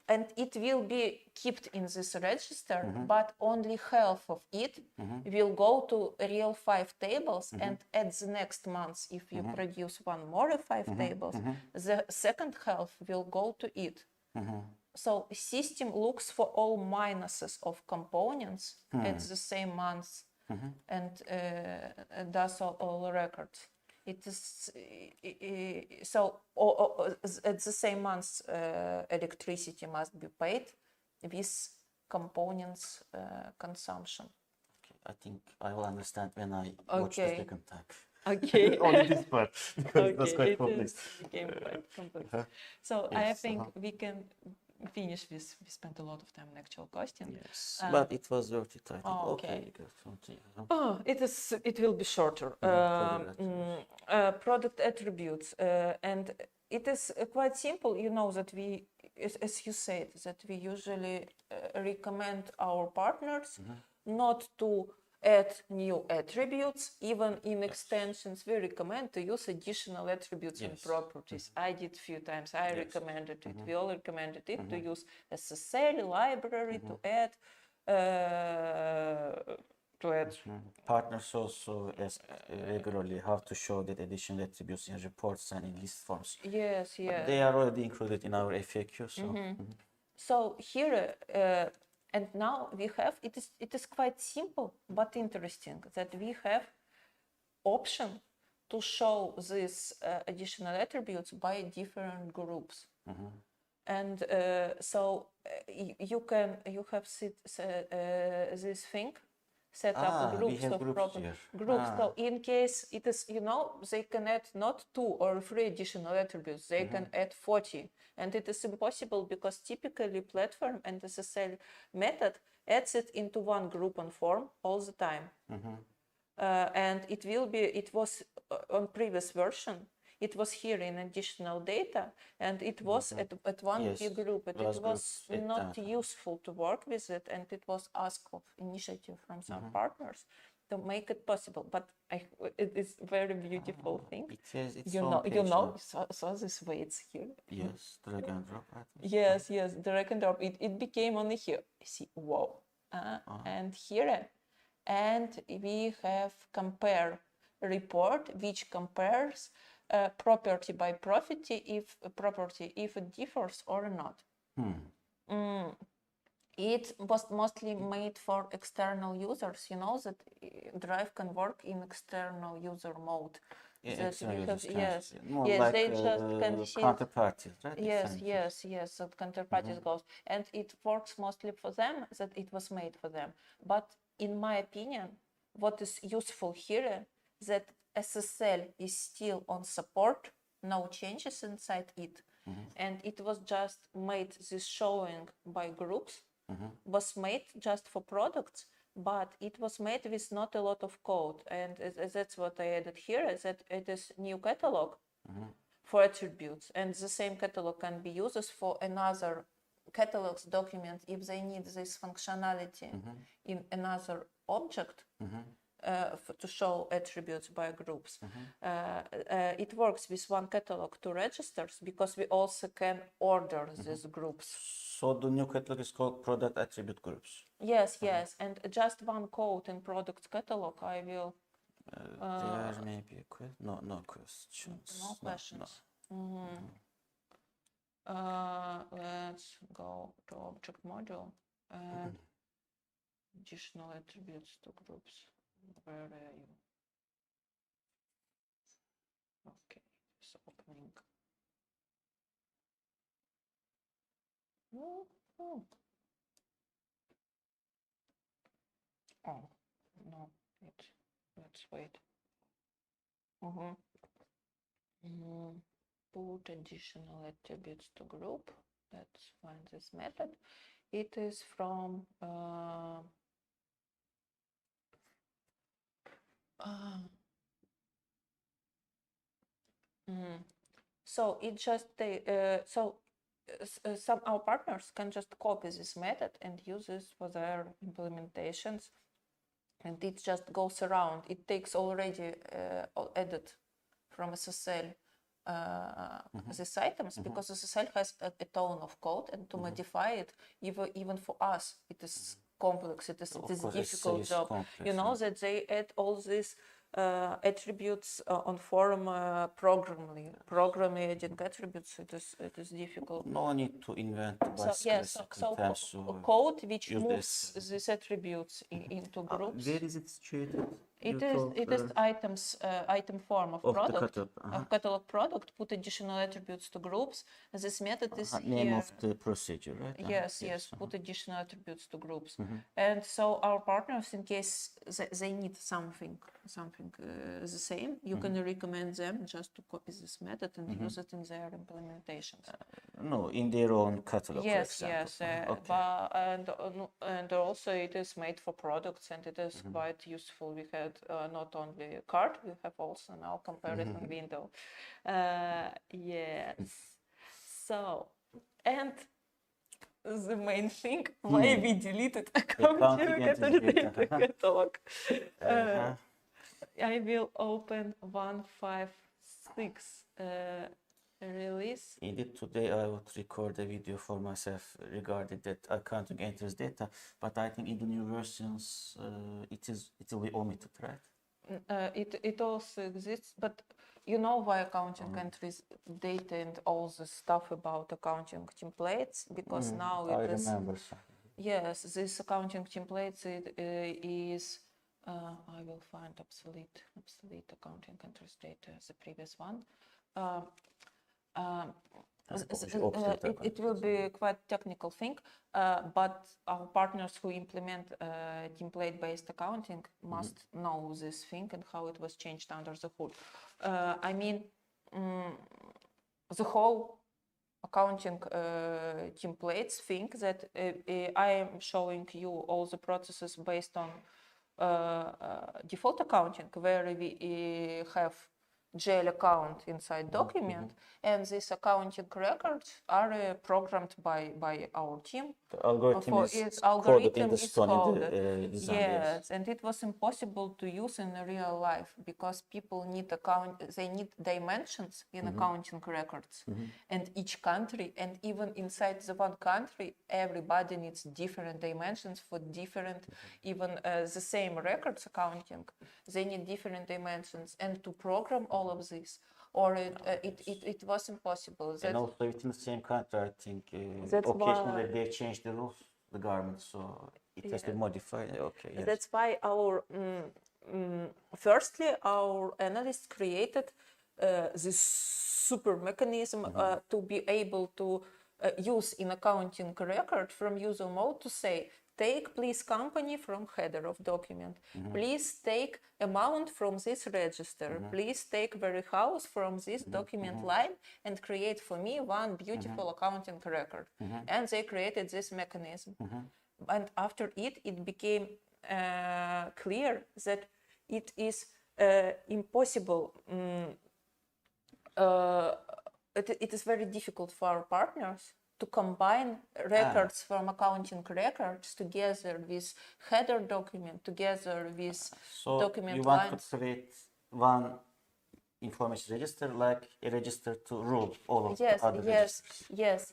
and it will be kept in this register, but only half of it will go to real 5 tables, and at the next month, if you produce one more 5 tables, the second half will go to it. So system looks for all minuses of components at the same month and does all records. It is so at the same month electricity must be paid with components consumption. Okay. I think I will understand when I watch the second time. Okay. Only this part, because it was quite complex. It became quite complex. So I think we can finish this. We spent a lot of time on actual costing. Yes, but it was worth it, I think. Okay. Okay. It will be shorter. Product attributes, and it is quite simple. You know that we, as you said, that we usually recommend our partners not to add new attributes. Even in extensions, we recommend to use additional attributes and properties. I did a few times. I recommended it. We all recommended it to use SSL library to add. Partners also ask regularly how to show that additional attributes in reports and in list forms. Yes. They are already included in our FAQ. So, So here. And now we have, it is quite simple but interesting that we have option to show these additional attributes by different groups. And so you have this thing, set up groups of groups. So in case it is, they can add not 2 or 3 additional attributes, they can add 40. And it is impossible because typically platform and SSL method adds it into one group and form all the time. And it was on previous version, it was here in additional data, and it was at one key group, but it was not useful to work with it, and it was asked of initiative from some partners. to make it possible. But it is very beautiful thing. It has its You own know, page you know. now. So this way it's here. Yes, drag and drop. Yes, yes, drag and drop. It became only here. See, wow. And here, and we have compare report which compares property by property if it differs or not. It was mostly made for external users. You know that Drive can work in external user mode. Yeah, That external we have, users yes, more yes, like they just can see. counterparties, right? Yes, External yes, yes. So counterparties goes, and it works mostly for them. That it was made for them. But in my opinion, what is useful here that SSL is still on support, no changes inside it, and it was just made this showing by groups, was made just for products, but it was made with not a lot of code, and that's what I added here. Is that it is new catalog for attributes, and the same catalog can be used for another catalogs document if they need this functionality in another object. To show attributes by groups. It works with one catalog to registers because we also can order these groups. So the new catalog is called ProductAttributeGroups. Yes, yes, and just one code in product catalog. I will. There may be a question. No questions. No questions. Let's go to object module and additional attributes to groups. Where are you? Okay, it's opening. Oh, no, let's wait. Put additional attributes to group. Let's find this method. It is from so it just some our partners can just copy this method and use this for their implementations, and it just goes around. It takes already added from SSL these items because SSL has a ton of code, and to modify it even for us it is complex. It is difficult job. Complex, you know that they add all these attributes on forum programming adding attributes. It is difficult. No need to invent code which moves these attributes into groups. Where is it situated? It is items item form of product of catalog product. Put additional attributes to groups. This method is name here. of the procedure, right? Yes. Put additional attributes to groups, and so our partners, in case they need something the same, you can recommend them just to copy this method and use it in their implementations. No, in their own catalog. Yes, and also it is made for products, and it is quite useful. We had not only a card, we have also now comparison window. Yes. So, and the main thing why we deleted accounting catalog. I will open 1.5.6 release. Indeed, today I would record a video for myself regarding that accounting enters data, but I think in the new versions it will be omitted, right? It also exists, but you know why accounting entries data and all the stuff about accounting templates, because now it is. I remember. Yes, this accounting templates is. I will find obsolete accounting entries data as the previous one. It will be a quite technical thing, but our partners who implement template-based accounting must know this thing and how it was changed under the hood. I mean, the whole accounting templates thing that I am showing you all the processes based on default accounting, where we have GL account inside document, and these accounting records are programmed by our team. The algorithm For is its coded in algorithm the is stone in coded. the design. Yes, and it was impossible to use in real life because people need they need dimensions in accounting records, and each country, and even inside the one country, everybody needs different dimensions for different, even the same records accounting, they need different dimensions, and to program all of this, or it was impossible. And also within the same country, I think That's occasionally why- they change the rules, the government, so it has to be modified. Okay, yes. That's why our firstly our analysts created this super mechanism to be able to use in accounting record from user mode to say, take please company from header of document, please take amount from this register, please take warehouse from this document line, and create for me one beautiful accounting record. And they created this mechanism. And after it became clear that it is impossible. It is very difficult for our partners to combine records from accounting records together with header document, together with So document you want lines. to create one information register, like a register to rule all of the other registers. Yes.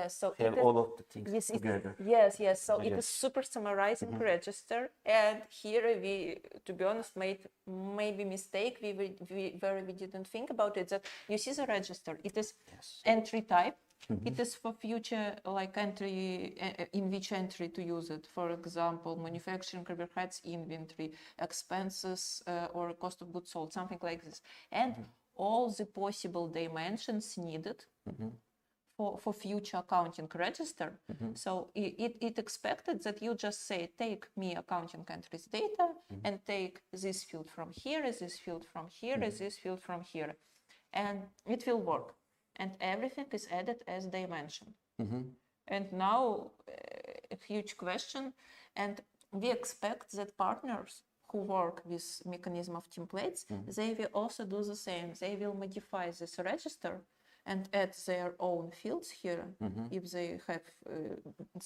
So Have it is, all of the things together. Yes. So it Yes. is super summarizing register, and here we, to be honest, made maybe mistake. We didn't think about it. That you see the register, it is entry type. It is for future like entry, in which entry to use it. For example, manufacturing overheads, inventory, expenses, or cost of goods sold, something like this. And all the possible dimensions needed for future accounting register. So it expected that you just say, take me accounting entries data and take this field from here, this field from here, this field from here. And it will work. And everything is added as dimension. And now a huge question, and we expect that partners who work with mechanism of templates, they will also do the same. They will modify this register and add their own fields here if they have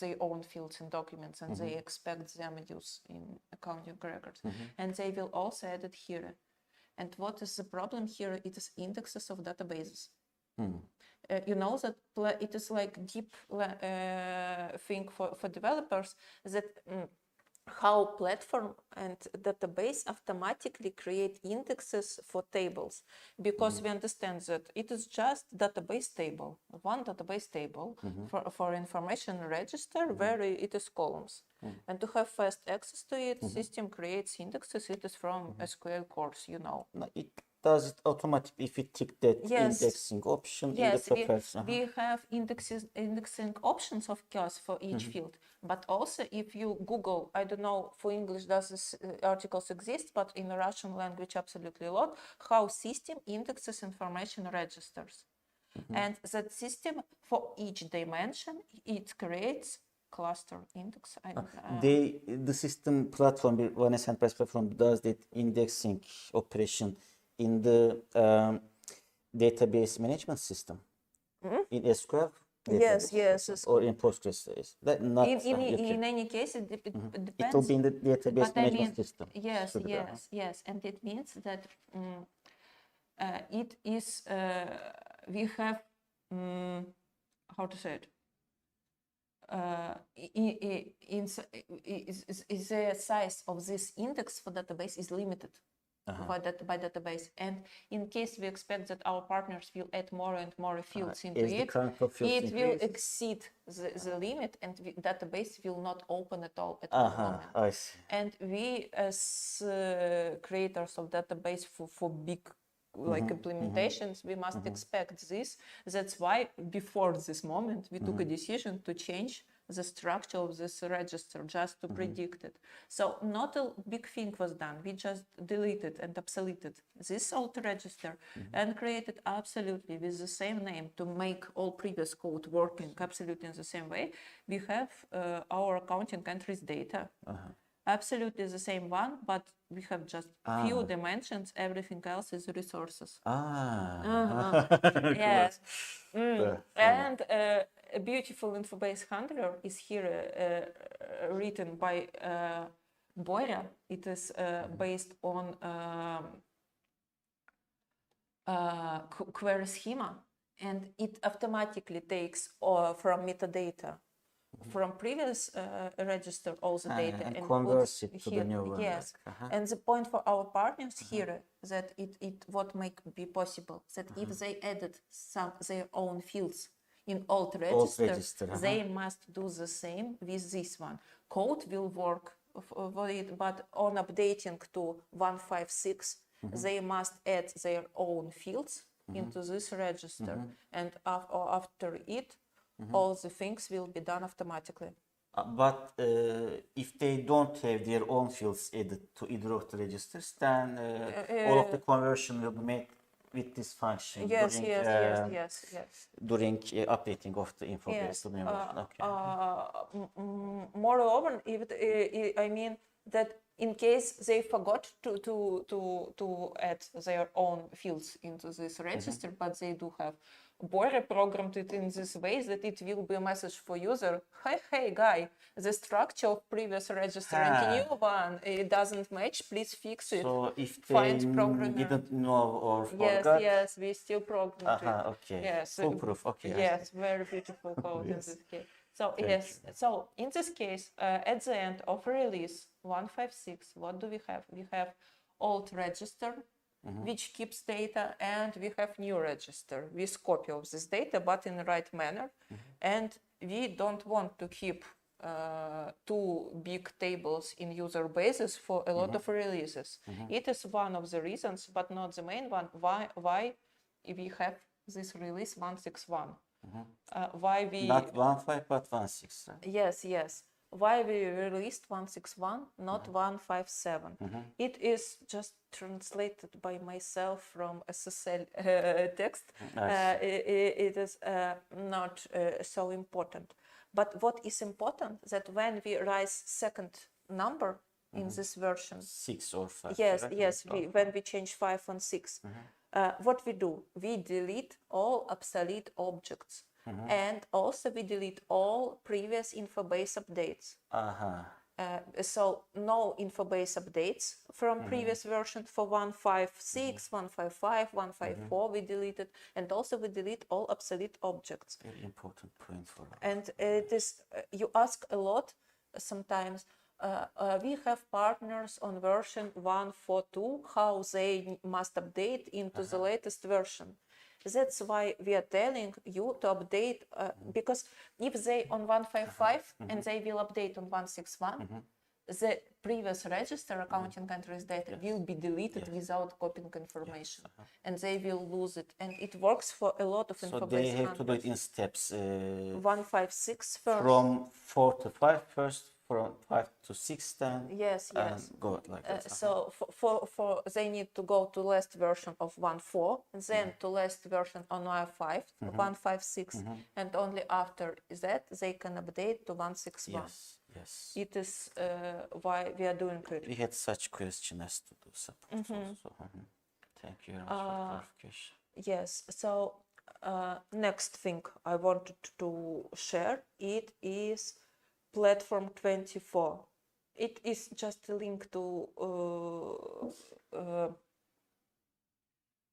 their own fields in documents and they expect them use in accounting records. And they will also add it here. And what is the problem here? It is indexes of databases. You know that it is like deep thing for developers that how platform and database automatically create indexes for tables, because we understand that it is just database table, one database table for information register where it is columns. And to have fast access to it, system creates indexes. It is from SQL course, you know. No, it does it automatically if you tick that indexing option in the preference. We have indexing options, of course, for each field. But also, if you Google, I don't know, for English does this articles exist, but in the Russian language, absolutely a lot, how system indexes information registers. And that system, for each dimension, it creates cluster index. The system platform, 1.5.6 platform, does that indexing operation in the database management system in SQL. Yes. Or in Postgres. That not in any case, it depends. It will be in the database management system. Yes, and it means that it is we have how to say it. The size of this index for database is limited by database, and in case we expect that our partners will add more and more fields into it, it will exceed the limit, and database will not open at all at the moment. I see. And we, as creators of database for big implementations, we must expect this. That's why before this moment we took a decision to change the structure of this register just to predict it. So not a big thing was done. We just deleted and obsoleted this old register and created absolutely with the same name to make all previous code working absolutely in the same way. We have our accounting entries data. absolutely the same one, but we have just few dimensions. Everything else is resources. Yes. And a beautiful info-based handler is here written by Borja. It is based on query schema, and it automatically takes from metadata from previous register all the data and and converts puts it to here. the new one. Yes, Like, and the point for our partners here that it what make be possible that if they added some their own fields in old register, they must do the same with this one. Code will work for it, but on updating to 1.5.6, they must add their own fields into this register, and after it, all the things will be done automatically. But if they don't have their own fields added to either of the registers, then all of the conversion will be made with this function Yes, during, yes. during updating of the info base to the new version. Moreover, I mean that in case they forgot to add their own fields into this register, but they do have Borja programmed it in this way that it will be a message for user. Hey guy, the structure of previous register and new one, it doesn't match. Please fix it. So if Find they programmer. didn't know or forgot. Yes, we still programmed it. Okay. Yes, Foolproof. Okay. Yes, very beautiful code in this case. So so in this case, at the end of release 1.5.6, what do we have? We have old register, which keeps data, and we have new register with copy of this data, but in the right manner. And we don't want to keep two big tables in user bases for a lot of releases. It is one of the reasons, but not the main one, why we have this release 1.6.1. Why we Not 1.5 but 1.6, right? Yes. Why we released 1.6.1, not 1.5.7. It is just translated by myself from SSL text. It is not so important. But what is important that when we raise second number in this version, 6 or 5. yes, right? when we change 5 and 6, what we do? We delete all obsolete objects. And also we delete all previous info-base updates. So no info-base updates from previous version for 1.5.6, 1.5.5, 1.5.4 we deleted, and also we delete all obsolete objects. Very important point for us. And it is, you ask a lot sometimes, we have partners on version 1.4.2, how they must update into the latest version. That's why we are telling you to update, because if they on 1.5.5 and they will update on 1.6.1, the previous register accounting entries data will be deleted without copying information, and they will lose it. And it works for a lot of So info-based they have to do it in steps. 1.5.6 first. From 4 to 5 first, from 5 to 6 then. Yes. And go like that. So for they need to go to last version of 1.4, then to last version on 1.5, 1.5.6, and only after that they can update to 1.6.1. Yes. It is why we are doing it. We had such question as to do support also. Thank you very much for clarification. Yes. So next thing I wanted to share, it is platform 24. It is just a link to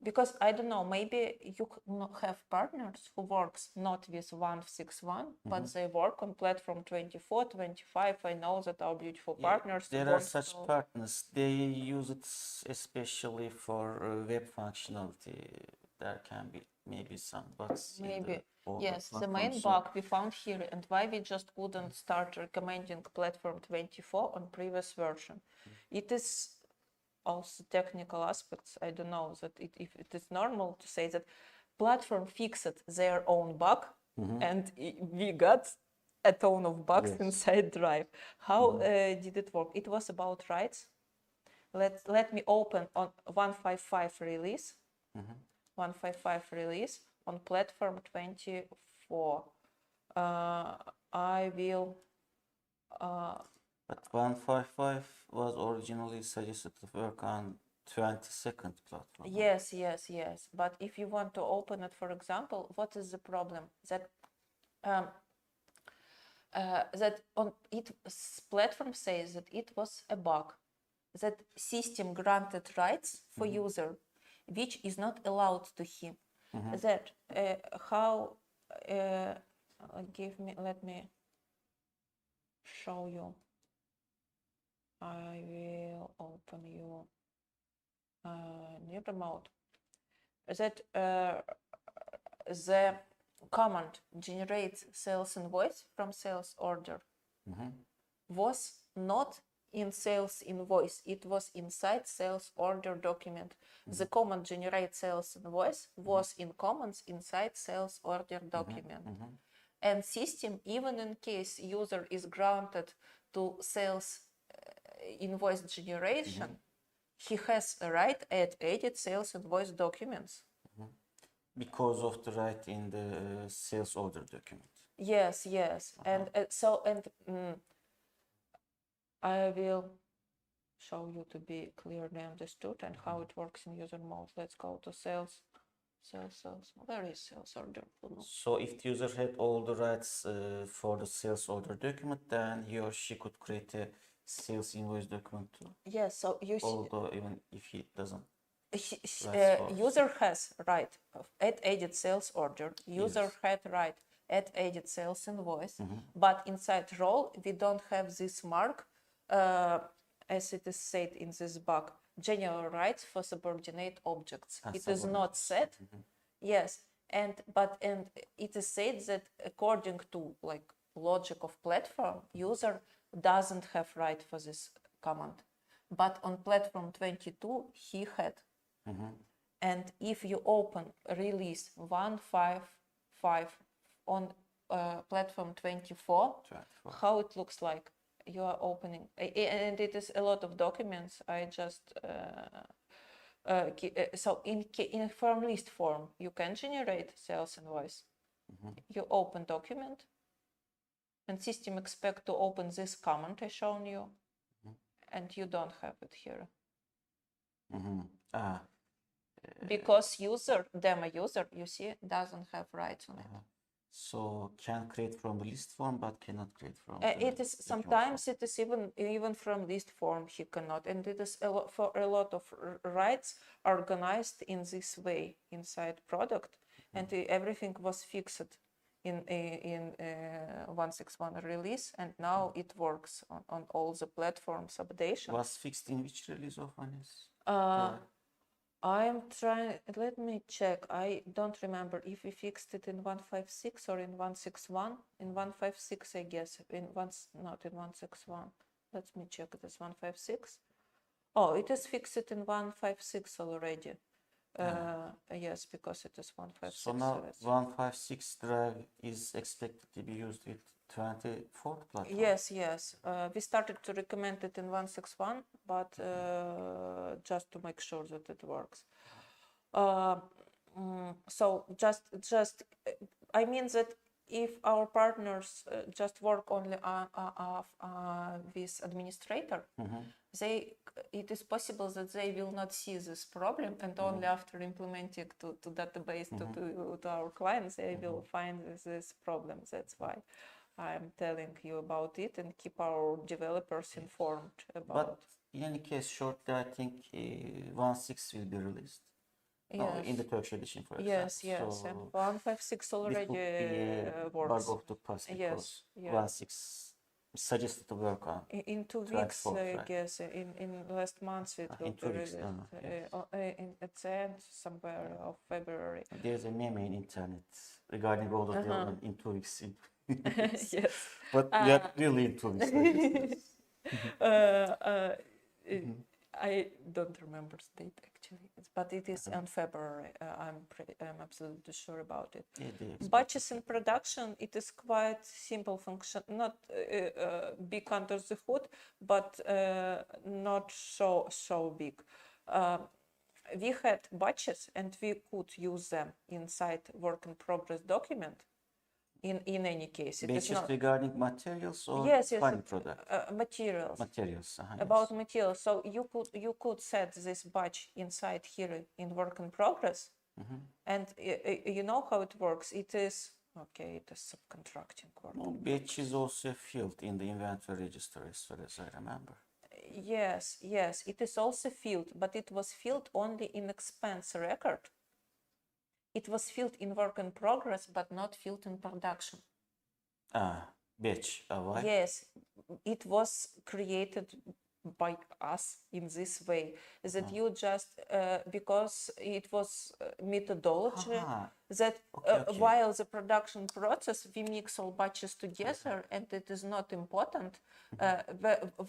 because I don't know, maybe you have partners who works not with 1.6.1, but they work on platform 24, 25. I know that our beautiful partners. There are such partners. They use it especially for web functionality. There can be maybe some bugs. Maybe. Yes, the main bug we found here, and why we just couldn't start recommending platform 24 on previous version. It is also technical aspects. I don't know that if it is normal to say that platform fixed their own bug, and we got a ton of bugs inside Drive. How did it work? It was about rights. Let me open on 1.5.5 release. 1.5.5 release on platform 24. I will But 1.5.5 was originally suggested to work on 22nd platform. Yes, yes, yes. But if you want to open it, for example, what is the problem? That that on it platform says that it was a bug, that system granted rights for user, which is not allowed to him. That how let me show you. I will open you new remote. That the command generate sales invoice from sales order was not in sales invoice, it was inside sales order document. The command generate sales invoice was in commands inside sales order document. And system, even in case user is granted to sales invoice generation, he has a right at edit sales invoice documents. Because of the right in the sales order document. Yes, yes. And I will show you to be clearly understood and how it works in user mode. Let's go to sales. Where is sales order? So if the user had all the rights for the sales order document, then he or she could create a sales invoice document too. Yes, so you although even if he doesn't. User has right at edit sales order. User had right at edit sales invoice, but inside role we don't have this mark as it is said in this bug. General rights for subordinate objects. It is not set. Yes, and it is said that according to like logic of platform, user doesn't have right for this command, but on platform 22 he had. And if you open release 1.5.5 on platform 24, how it looks like, you are opening, and it is a lot of documents. I just so in form list form you can generate sales invoice. You open document, and system expect to open this command I shown you, and you don't have it here. Because demo user, you see, doesn't have rights on it. So can create from the list form, but cannot create from. It is sometimes it is even from list form he cannot, and it is for a lot of rights organized in this way inside product, and everything was fixed in 1.6.1 release, and now it works on all the platforms updation. Was fixed in which release of ONES? I'm trying, let me check. I don't remember if we fixed it in 1.5.6 or in 1.6.1. In 1.5.6, I guess. Not in 1.6.1. Let me check. It is 1.5.6. Oh, it is fixed in 1.5.6 already. Yes, because it is 1.5.6. So now 1.5.6 drive is expected to be used with 24th platform. Yes, yes. We started to recommend it in 1.6.1, but just to make sure that it works. So just I mean that if our partners just work only with administrator, it is possible that they will not see this problem, and only after implementing to database to our clients they will find this problem. That's why I'm telling you about it and keep our developers informed about. But in any case, shortly I think 1.6 will be released. Yes. No, in the Turkish edition, for example. Yes, yes, so and 1.5.6 already this would be a works. bug of the past, because Yes, 1.6 suggested to work on. In 2 weeks, I guess. In last month it will be released. At the end, somewhere of February. There's a meme in internet regarding all the development in 2 weeks. Yes. But we are really in 2 weeks. I don't remember the date actually, but it is in February. I'm absolutely sure about it. Batches in production, it is quite simple function, not big under the hood, but not so big. We had batches and we could use them inside work in progress document, in any case. It is Batches not regarding materials or yes, final product? materials. Materials. About Yes. materials. So you could set this batch inside here in work in progress, and you know how it works. It is okay. It is subcontracting work. No, batch is also a field in the inventory register, as far as I remember. Yes, it is also field, but it was filled only in expense record. It was filled in work in progress, but not filled in production. Batch. Why? Yes, it was created by us in this way, that you just because it was methodology that Okay. while the production process we mix all batches together, and it is not important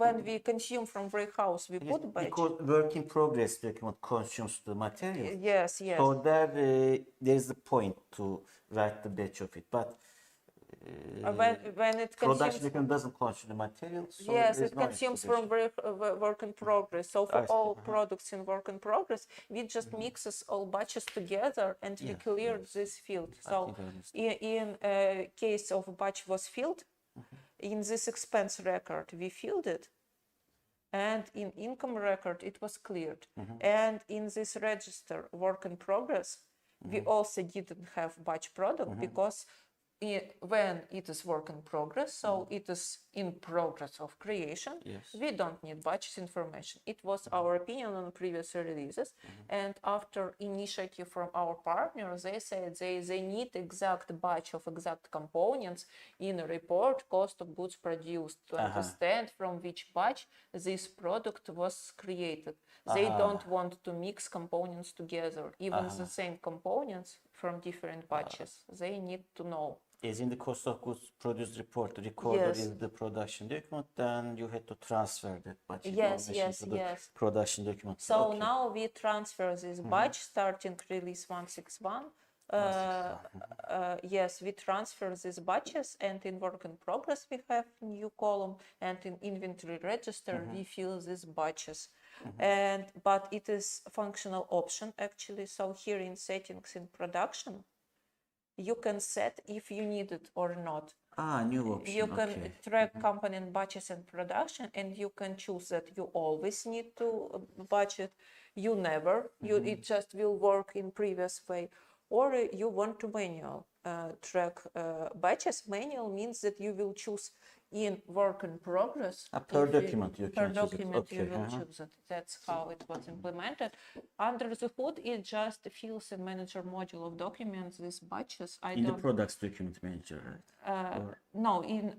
when we consume from warehouse we put batch. Because work in progress document consumes the material. Yes. So there is the point to write the batch of it, but when it production consumes, document doesn't consume the material. So yes, there is it no consumes explanation. from work in progress. So for I see, all products in work in progress, we just mixes all batches together and we clear this field. So think I understand. in case of batch was filled, in this expense record we filled it, and in income record it was cleared, and in this register work in progress we also didn't have batch product because when it is work in progress, so it is in progress of creation, we don't need batches information. It was our opinion on previous releases, and after initiative from our partners, they said they need exact batch of exact components in a report cost of goods produced to understand from which batch this product was created. They don't want to mix components together, even the same components from different batches. They need to know. As in the cost of goods produced report, the recorder is the production document, then you had to transfer that batch information to the production document. So now we transfer this batch starting release 1.6.1. Yes, we transfer these batches, and in work in progress we have new column, and in inventory register we fill these batches. But it is functional option actually. So here in settings in production, you can set if you need it or not. New option. You can track component batches in production, and you can choose that you always need to budget. You never. It just will work in previous way. Or you want to manual track batches. Manual means that you will choose in work in progress. Per document you per can choose it. document you will choose it. That's how it was implemented. Under the hood, it just fills a manager module of documents, these batches. The products document manager, right? No, in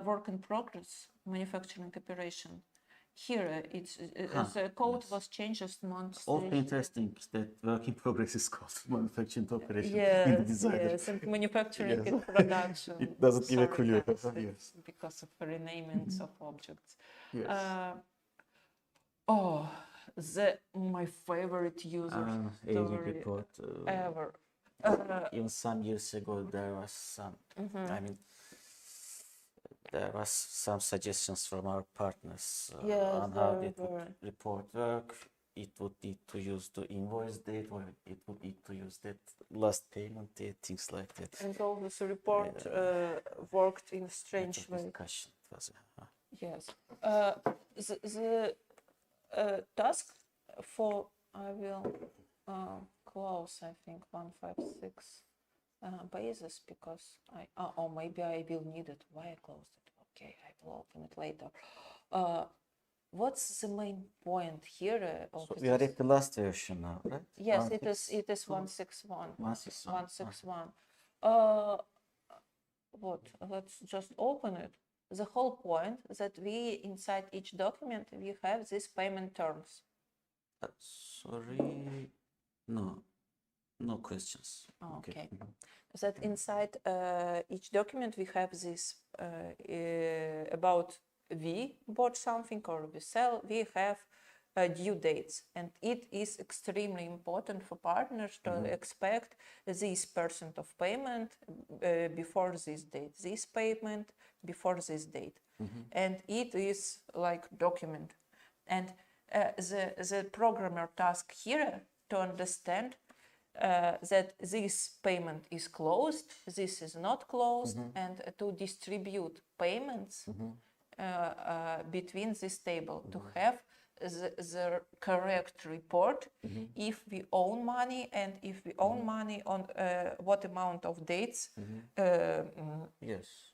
work in progress, manufacturing operation. Here, the code was changed months. Also interesting that work in progress is called manufacturing operation in the designer. Yes, and manufacturing in production. It doesn't give a clue. Yes. Because of renamings of objects. Yes. My favorite user aging report. ever. Even some years ago, there was some. There was some suggestions from our partners on how it would report work. It would need to use the invoice date, or it would need to use that last payment date, things like that. And all this report worked in a strange way. Discussion was, Yes. The task for, I will close, I think, 1.5.6 basis, because maybe I will need it. Why I closed it? Okay, I will open it later. What's the main point here? So we are at the last version now, right? Yes, it is 1.6.1. 1.6.1. Let's just open it. The whole point that we, inside each document, we have these payment terms. Sorry, no questions. Okay. That inside each document we have this about we bought something or we sell, we have due dates, and it is extremely important for partners to expect this % of payment before this date, this payment before this date, and it is like document. And the programmer task here to understand that this payment is closed, this is not closed, and to distribute payments between this table, to have the correct report if we own money, and if we own money on what amount of dates. Yes.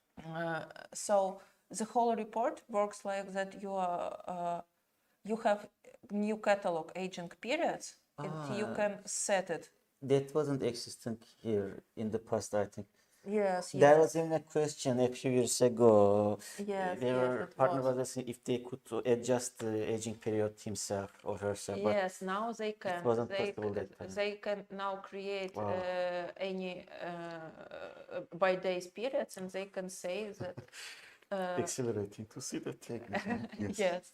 So the whole report works like that. You have new catalog aging periods, and you can set it. That wasn't existing here in the past, I think. Yes, There yes. was even a question a few years ago. Yes, Their it partner was. was asking if they could adjust the aging period himself or herself, but Yes, now they can. wasn't possible that time. They can now create Wow. any by days periods, and they can say that. Exhilarating to see that technique. Yes,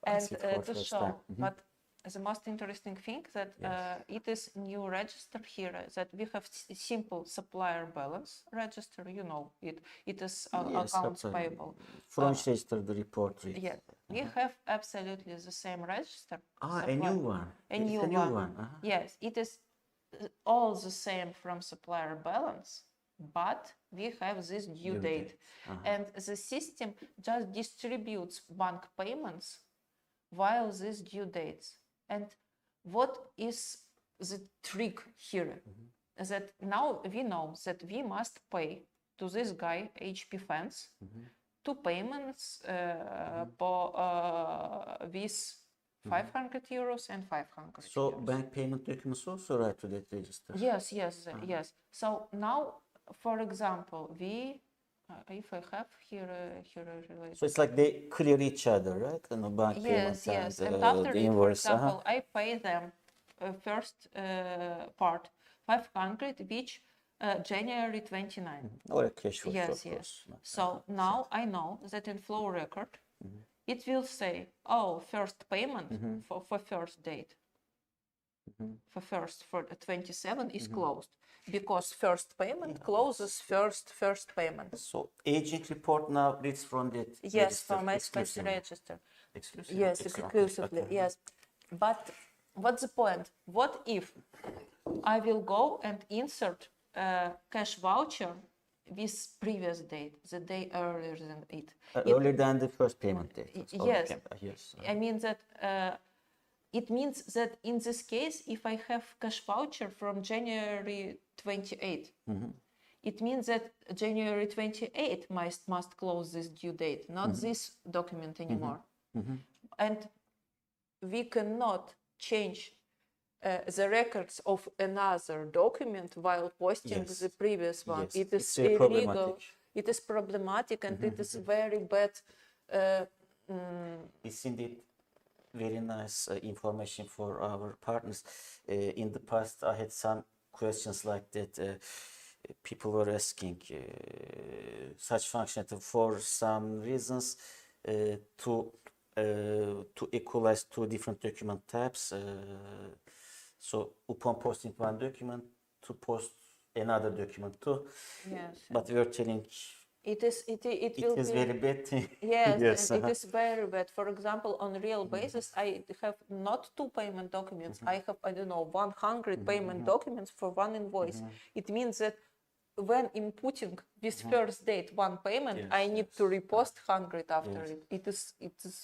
I and see it for to first show. time. But the most interesting thing that it is new register here, that we have simple supplier balance register. You know it. It is accounts absolutely. payable. From which register the report reads. Yeah, we have absolutely the same register. A new one. A It's new a new one. one. Yes, it is all the same from supplier balance, but we have this due date. And the system just distributes bank payments while these due dates. And what is the trick here? That now we know that we must pay to this guy, HP Fence, 2 payments with 500 euros and 500 So euros. bank payment documents also write to that register. Yes, yes, yes. So now, for example, we, if I have here, related. So it's like they clear each other, right? And the bank Yes, payment yes. and And after the it, for invoice. example, I pay them first part 500, which January 29. Or a cash flow. Yes, of yes. course. So now I know that in flow record, it will say, oh, first payment for first date, for 27 is closed, because first payment closes first payment. So aging report now reads from that Yes, register from express exclusively. register. Exclusively. Yes, exclusively. Okay. Yes, but what's the point? What if I will go and insert a cash voucher with previous date, the day earlier than it? Earlier than the first payment date. Yes. Yes. I mean that it means that in this case, if I have cash voucher from January 28, it means that January 28 must close this due date, not this document anymore. And we cannot change the records of another document while posting the previous one. Yes. It is It's illegal. problematic. It is problematic, and it is very bad. It's indeed very nice information for our partners. In the past, I had some questions like that. People were asking such functionality for some reasons to equalize 2 different document types. So upon posting one document, to post another document too. Yes. But we are telling it is very bad thing. Yes, and it is very bad. For example, on real basis, I have not 2 payment documents. I have, I don't know, 100 payment documents for one invoice. It means that when inputting this first date 1 payment, I need to repost 100 after it. It is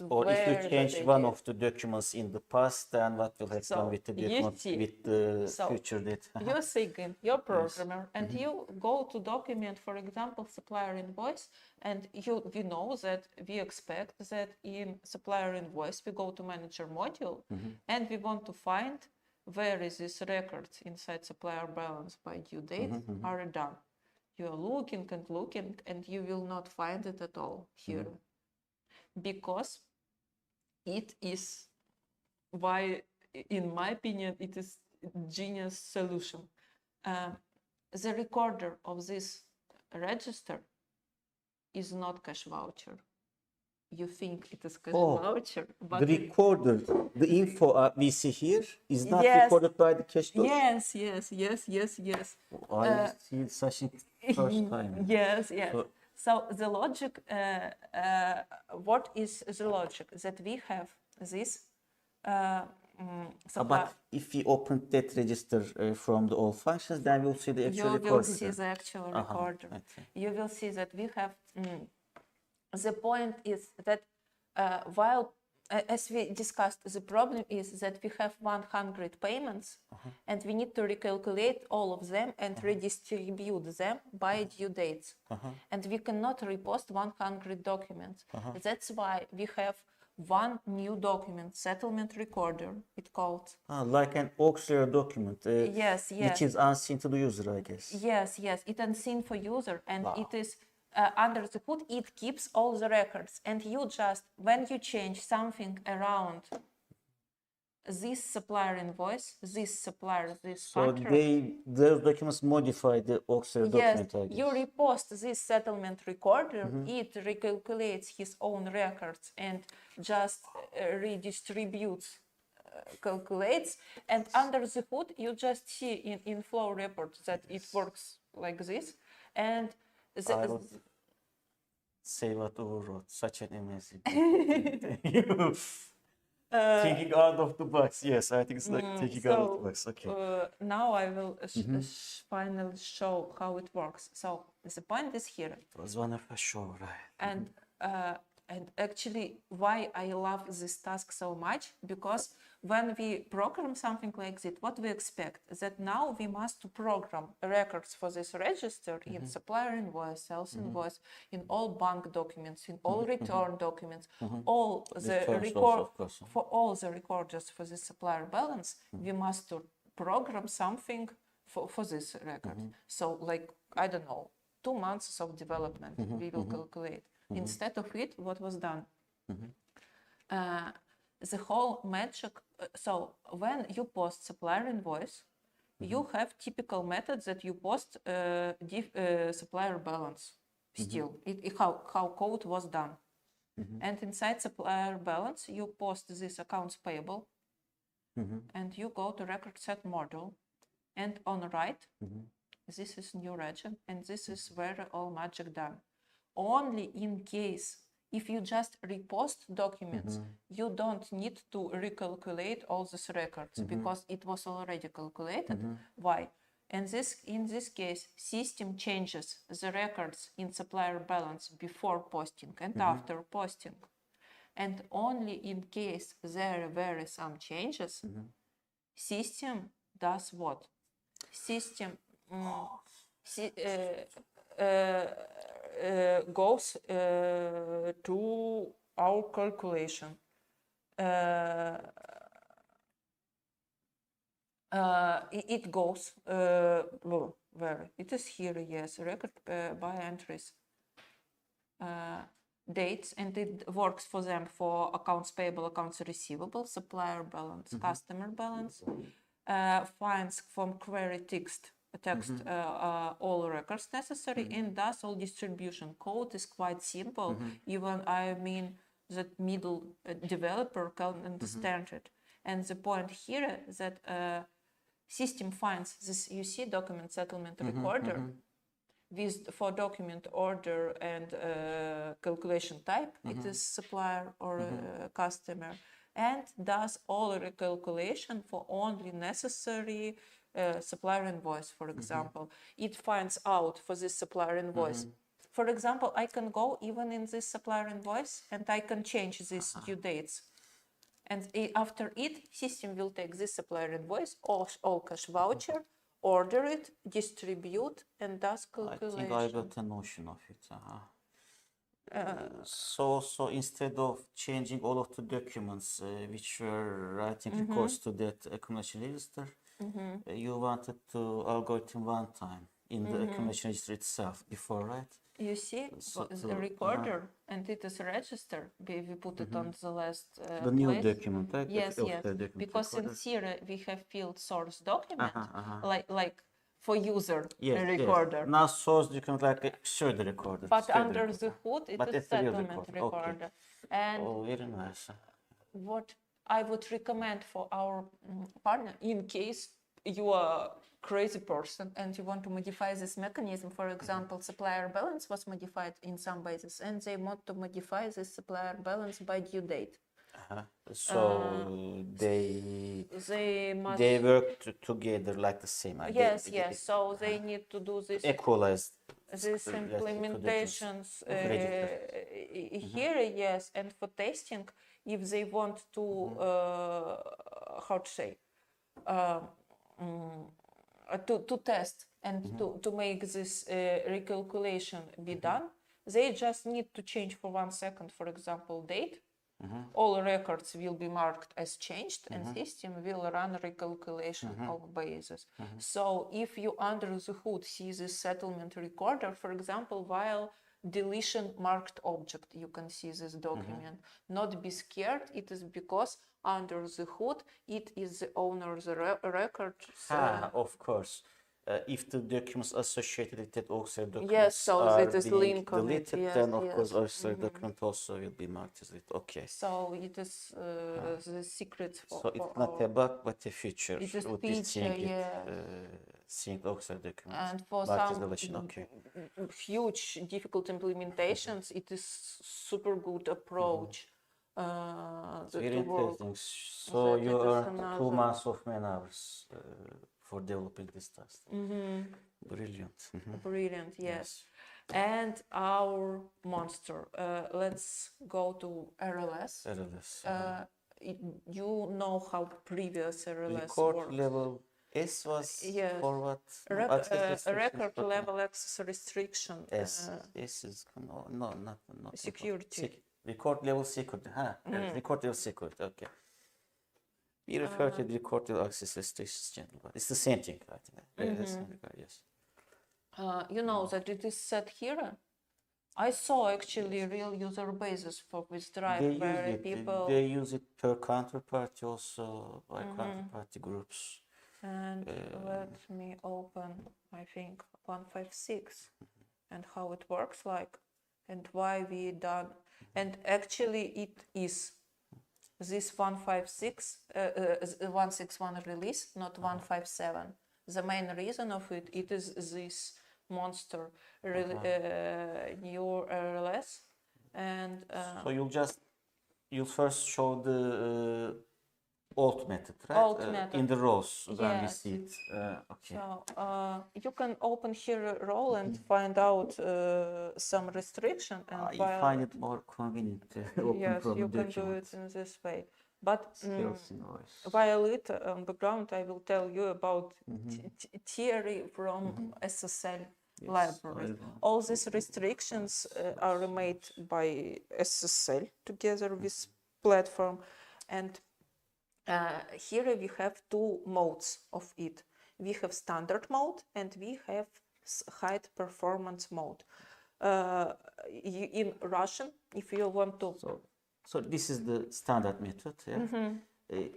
or very if you change bad one idea. of the documents in the past, then what will happen with the document with the future date? You're Saygın, you're programmer, and you go to document, for example, supplier invoice, and you know that we expect that in supplier invoice we go to manager module, and we want to find where is this records inside supplier balance by due date are done. You are looking and looking, and you will not find it at all here, because it is why, in my opinion, it is genius solution. The recorder of this register is not cash voucher. You think it is cash voucher, but the recorder, the info we see here is not recorded by the cash doc. Yes. I see such a first time. Yes. So the logic, what is the logic? That we have this But if we open that register from the all functions, then we'll see the actual you recorder. will see the actual recorder. Okay. You will see that we have, the point is that while, as we discussed, the problem is that we have 100 payments and we need to recalculate all of them and redistribute them by due dates. And we cannot repost 100 documents. That's why we have one new document, settlement recorder, it's called. Like an auxiliary document, Yes, which is unseen to the user, I guess. Yes, it's unseen for user, and it is under the hood, it keeps all the records. And you just, when you change something around this supplier invoice, this supplier, this contract. So those documents modify the auxiliary document, I guess. You repost this settlement recorder, it recalculates his own records and just redistributes, calculates, and under the hood you just see in flow report that it works like this. And I would say what Uğur wrote, such an amazing thing. Thinking out of the box, yes, I think it's like thinking out of the box. Okay. Now I will finally show how it works. So the point is here. It was one of a show, right? And actually, why I love this task so much, because when we program something like this, what we expect is that now we must program records for this register in supplier invoice, sales invoice, in all bank documents, in all return documents, all the record for all the recorders for the supplier balance. We must program something for this record. So, like, I don't know, 2 months of development we will calculate. Instead of it, what was done? The whole magic. So when you post supplier invoice, you have typical methods that you post supplier balance. Still, how code was done. And inside supplier balance, you post this accounts payable, and you go to record set module, and on the right, this is new region, and this is where all magic done. Only in case if you just repost documents, you don't need to recalculate all these records because it was already calculated. Why? And in this case, system changes the records in supplier balance before posting and after posting. And only in case there were some changes, system does what? System goes to our calculation. It goes where it is here, yes, record by entries, dates, and it works for them for accounts payable, accounts receivable, supplier balance, customer balance, finds from query text all records necessary, and does all distribution. Code is quite simple. Even I mean that middle developer can understand it. And the point here is that system finds this, you see, document settlement recorder with for document order and calculation type, it is supplier or customer, and does all recalculation for only necessary supplier invoice, for example. It finds out for this supplier invoice. For example, I can go even in this supplier invoice and I can change these due dates. And after it, system will take this supplier invoice, all cash voucher, order it, distribute, and does calculation. I think I got a notion of it. So instead of changing all of the documents which were writing records to that accumulation register, you wanted to algorithm one time in the accumulation register itself before, right? You see, so the recorder, and it is register. We put it on the last the new document, right? Yes, because in here we have field source document, like for user recorder. Yes. Now source document like a pseudo recorder. But under the hood, it is settlement recorder. Okay. And very nice. What I would recommend for our partner, in case you are crazy person and you want to modify this mechanism, for example, supplier balance was modified in some basis, and they want to modify this supplier balance by due date. So they must. they work together like the same. Yes, yes. So they need to do this. Equalize These implementations register. here, yes, and for testing, if they want to, how to say, to test and to make this recalculation be done, they just need to change for 1 second, for example, date. All records will be marked as changed, and system will run recalculation of bases. So if you under the hood see this settlement recorder, for example, while deletion marked object, you can see this document. Not be scared, it is because under the hood it is the owner's record. Of course. If the documents associated with that auxiliary document Yes, so are it is being linked on it. deleted, Yes, then of yes. course auxiliary document also will be marked as deleted. Okay. So it is the secret for. So it's not a bug, but a feature. It is Would be feature, seeing yes. seeing the auxiliary documents. And for marked as some deletion. Okay. huge, difficult implementations, it is super good approach. Very to work. interesting. So That you it is earned 2 another- months of man hours for developing this task. Brilliant. Brilliant, yes. And our monster. Let's go to RLS. RLS. You know how previous RLS Record works. level S was Yes. for what? Record restriction. level access restriction. S is no, not Security. Record level security. Record level security. Okay. We refer to the record level access restrictions generally, but it's the same thing, I think. Yes. You know that it is set here. I saw actually real user bases for this drive They where use it. people They use it per counterparty also by counterparty groups. and let me open I think 1.5.6 and how it works like and why we done and actually it is this 1.5.6 1.6.1 release, not 1.5.7. The main reason of it is this monster new RLS and So you'll first show the old method, right? Old method. In the rows when we Yes. see it. Okay. so you can open here a role and find out some restriction and I find it more convenient to open yes from you the can do document. it in this way but Skills in voice. while it on background I will tell you about theory from SSL libraries. All these restrictions are made by SSL together with platform and here we have 2 modes of it. We have standard mode and we have high performance mode. In Russian, if you want to... So this is the standard method, yeah?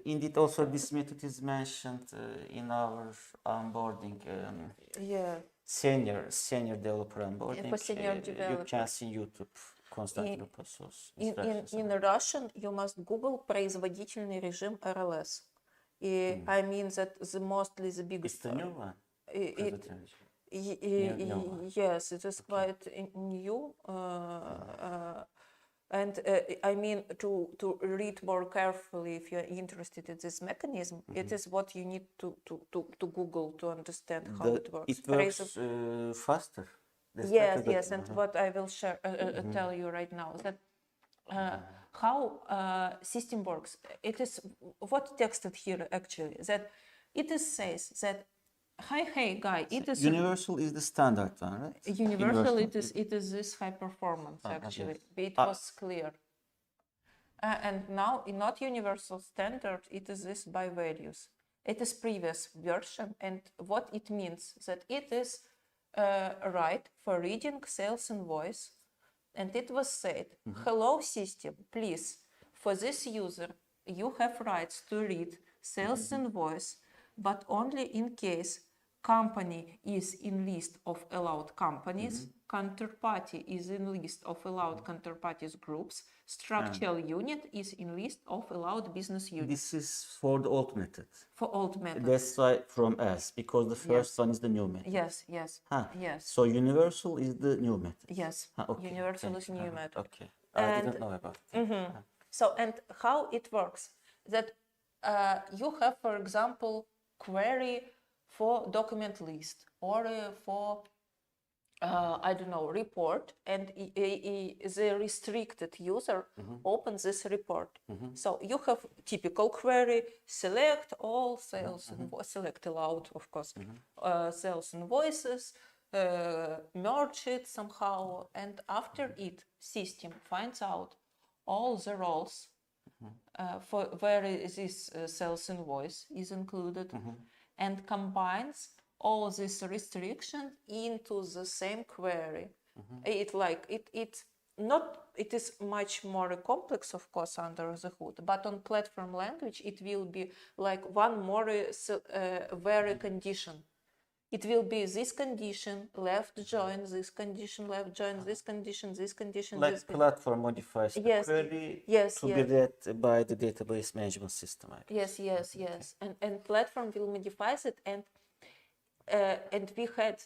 Indeed, also this method is mentioned in our onboarding senior developer onboarding. For senior You developer. can see YouTube Konstantin Passos. In Russian, you must Google производительный режим RLS. I mean that mostly the biggest... It's the new one? Yes, it is quite new. And I mean to read more carefully if you're interested in this mechanism, it is what you need to Google to understand how it works. It works faster. Yes, and what I will share, tell you right now that how system works. It is what texted here actually that it is says that hey guy, it is universal is the standard one, right? Universal. It is this high performance actually. It was clear. And now in not universal standard, it is this by values. It is previous version, and what it means that it is right for reading sales invoice, and it was said, hello system, please, for this user, you have rights to read sales invoice, but only in case company is in list of allowed companies, counterparty is in list of allowed counterparties groups, structural unit is in list of allowed business units. This is for the old method. For old method. That's why from S, because the first one is the new method. Yes. Yes. So So universal is the new method. yes. Okay. Universal is new method. Okay. I didn't know about it. So, and how it works, that you have, for example, query for document list or for I don't know, report, and the restricted user opens this report. So you have typical query: select all sales, select allowed, of course, sales invoices, merge it somehow, and after it, system finds out all the roles for where this sales invoice is included, and combines all these restrictions into the same query. It is much more complex, of course, under the hood, but on platform language it will be like one more very condition. It will be this condition, left join, this condition, left join, this condition, this condition. Like this platform modifies the query to be read by the database management system, I guess. Yes. And platform will modify it, and we had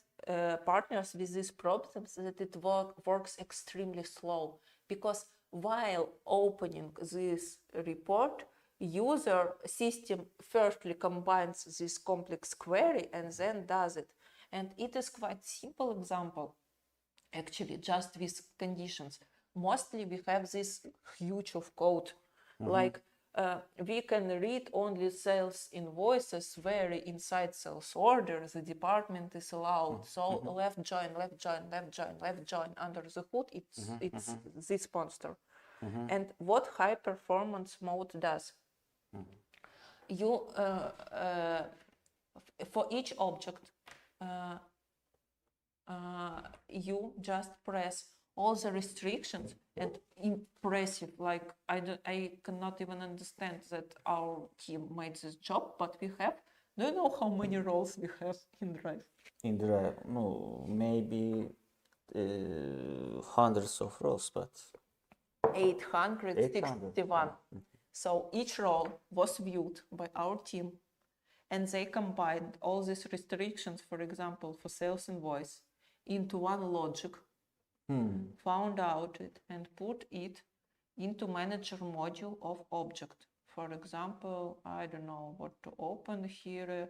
partners with these problems that it works extremely slow, because while opening this report, user system firstly combines this complex query and then does it. And it is quite simple example, actually, just with conditions. Mostly we have this huge of code, like we can read only sales invoices where inside sales order the department is allowed. So left join, left join, left join, left join. Under the hood, it's this monster. And what high performance mode does, you for each object you just press all the restrictions, and impressive, like I cannot even understand that our team made this job, but we have, do you know how many roles we have in Drive? In Drive, no, maybe hundreds of rows, but 861. So each role was viewed by our team, and they combined all these restrictions, for example, for sales invoice, into one logic, found out it, and put it into manager module of object. For example, I don't know what to open here.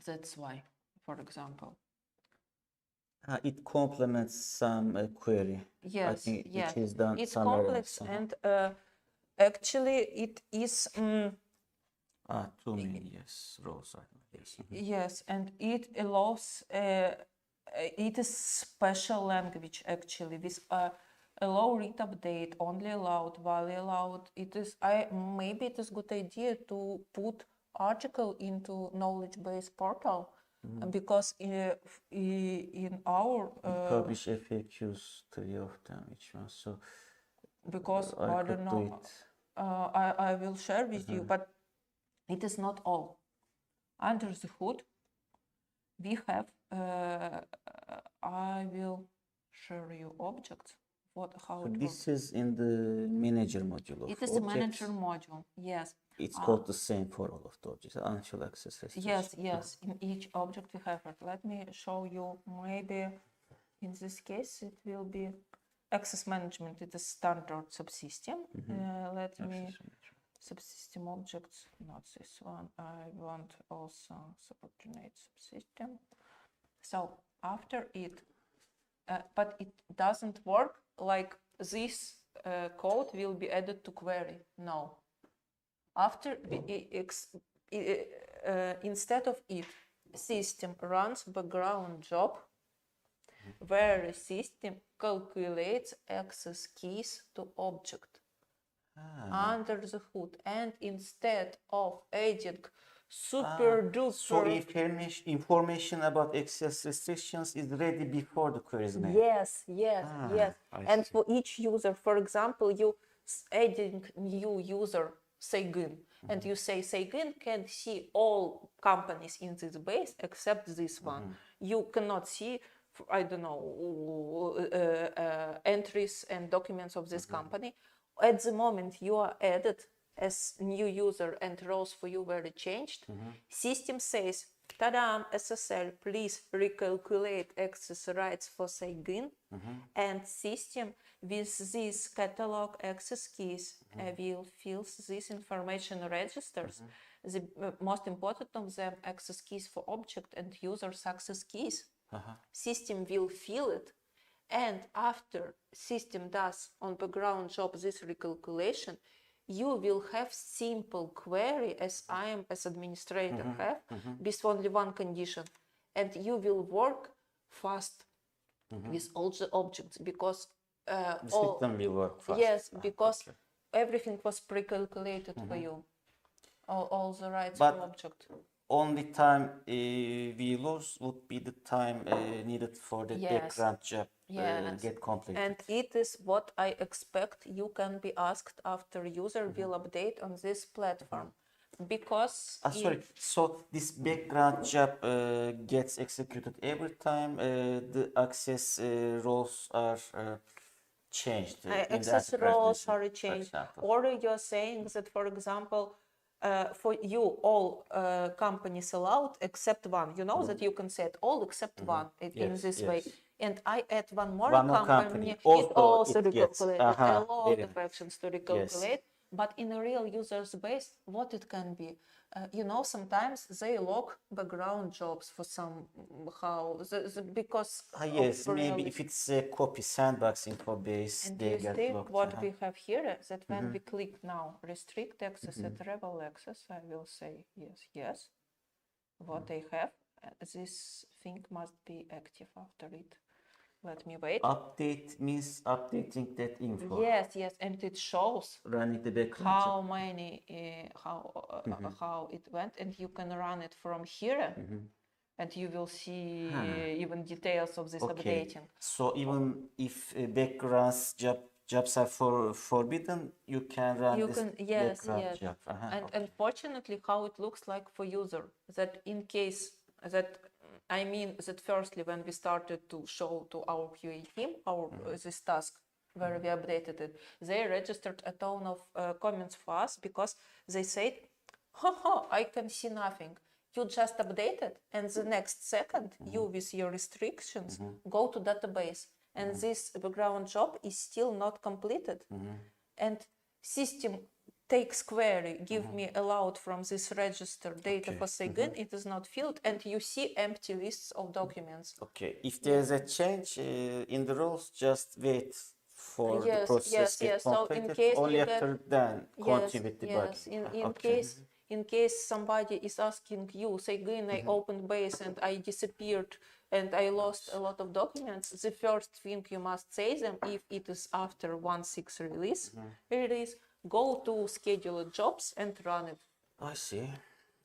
That's why, for example. It complements some query. Yes, I think yes. it is done It's somewhere complex, else. and actually it is. Too many, yes, rows. Yes. Yes, and it allows. It is special language actually. With allow read update, only allowed, value allowed. It is. Maybe it is good idea to put article into knowledge base portal. Because in our Publish FAQs, 3 of them, each one. So because I don't know, I will share with you, but it is not all. Under the hood, we have. I will share you objects. How it this works. is in the manager module of It is objects. a manager module. Yes. It's called the same for all of the objects. Until access restriction. Yes. In each object we have it. Let me show you. Maybe in this case it will be access management. It is standard subsystem. Let me subsystem objects. Not this one. I want also subordinate subsystem. So after it, but it doesn't work like this. Code will be added to query. No. After instead of it, system runs background job where the system calculates access keys to object under the hood, and instead of adding super duper. So information about access restrictions is ready before the query is made. Yes. And see. for each user, for example, you adding new user Saygın, and you say Saygın can see all companies in this base except this one. You cannot see, I don't know, entries and documents of this company. At the moment you are added as new user and roles for you were changed, system says, Tadam, SSL, please recalculate access rights for Saygın, and system with these catalog access keys will fill this information registers. The most important of them, access keys for object and users access keys. System will fill it, and after system does on background job this recalculation, you will have simple query as I am as administrator have with only one condition, and you will work fast with all the objects because The system will work fast. yes, because everything was pre-calculated for you, all the rights But for object. only time we lose would be the time needed for the background job get completed. And it is what I expect you can be asked after user will update on this platform. Because sorry, so this background job gets executed every time the access roles are changed. In the access enterprise roles edition, are for changed. example. Or you're saying that, for example, for you, all companies allowed except one. You know that you can set all except one in this way. And I add one more company. It also recalculated a lot of actions to recalculate. But in a real user's base, what it can be? You know, sometimes they lock background jobs for somehow because yes, maybe if it's a copy sandboxing for base, and they you get see locked. what we have here is that when we click now restrict access at rebel access, I will say yes. What I have, this thing must be active after it. Let me wait. Update means updating that info. Yes, and it shows Running the background. how many, how it went, and you can run it from here, and you will see even details of this updating. So even if backgrounds jobs are forbidden, you can run this background job. And unfortunately, how it looks like for user, that in case that I mean that firstly, when we started to show to our QA team this task where we updated it, they registered a ton of comments for us because they said, I can see nothing. You just update it, and the next second, you with your restrictions go to database, and this background job is still not completed. And system takes query, give me allowed from this register data for Saygın, it is not filled, and you see empty lists of documents. Okay, if there's a change in the roles, just wait for the process to get completed. So in case only after then continue with the bugging. In case somebody is asking you, Saygın, I opened base and I disappeared and I lost a lot of documents, the first thing you must say them, if it is after 1.6 release, go to scheduled jobs and run it. I see.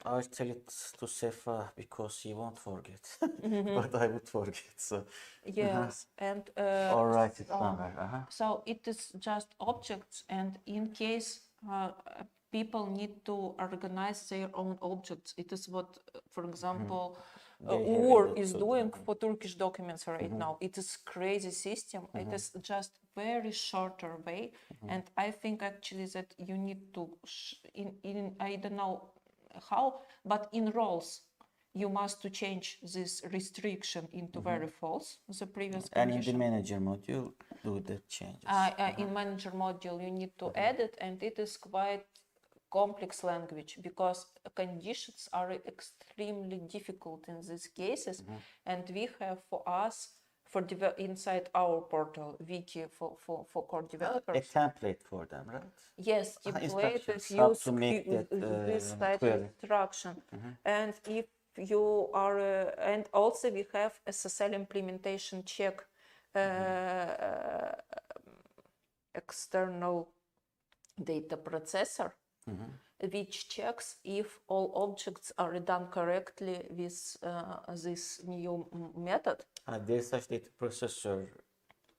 I'll tell it to Sefa because he won't forget, but I would forget. So yes, and all right, it's somewhere. So it is just objects, and in case people need to organize their own objects, it is what, for example, UR is doing for Turkish documents right now. It is crazy system. It is just very shorter way, and I think actually that you need to in I don't know how, but in roles you must to change this restriction into very false, the previous condition. And in the manager module, do the changes. In manager module, you need to add it, and it is quite complex language because conditions are extremely difficult in these cases, and we have for us inside our portal wiki for core developers a template for them, right? Yes, template is how used to make that this type query. of instruction, and if you are and also we have SSL implementation check external data processor, which checks if all objects are done correctly with this new method. There's such data processor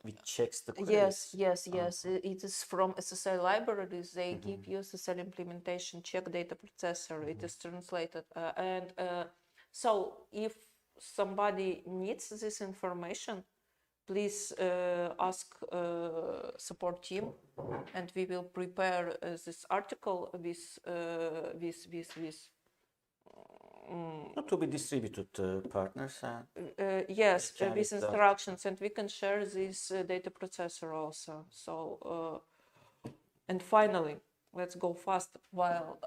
which checks the queries. Yes. It is from SSL libraries. They give you SSL implementation check data processor. It is translated. So if somebody needs this information, please ask support team, and we will prepare this article with To be distributed to partners and yes, can with it, instructions, and we can share this data processor also. So, and finally, let's go fast. While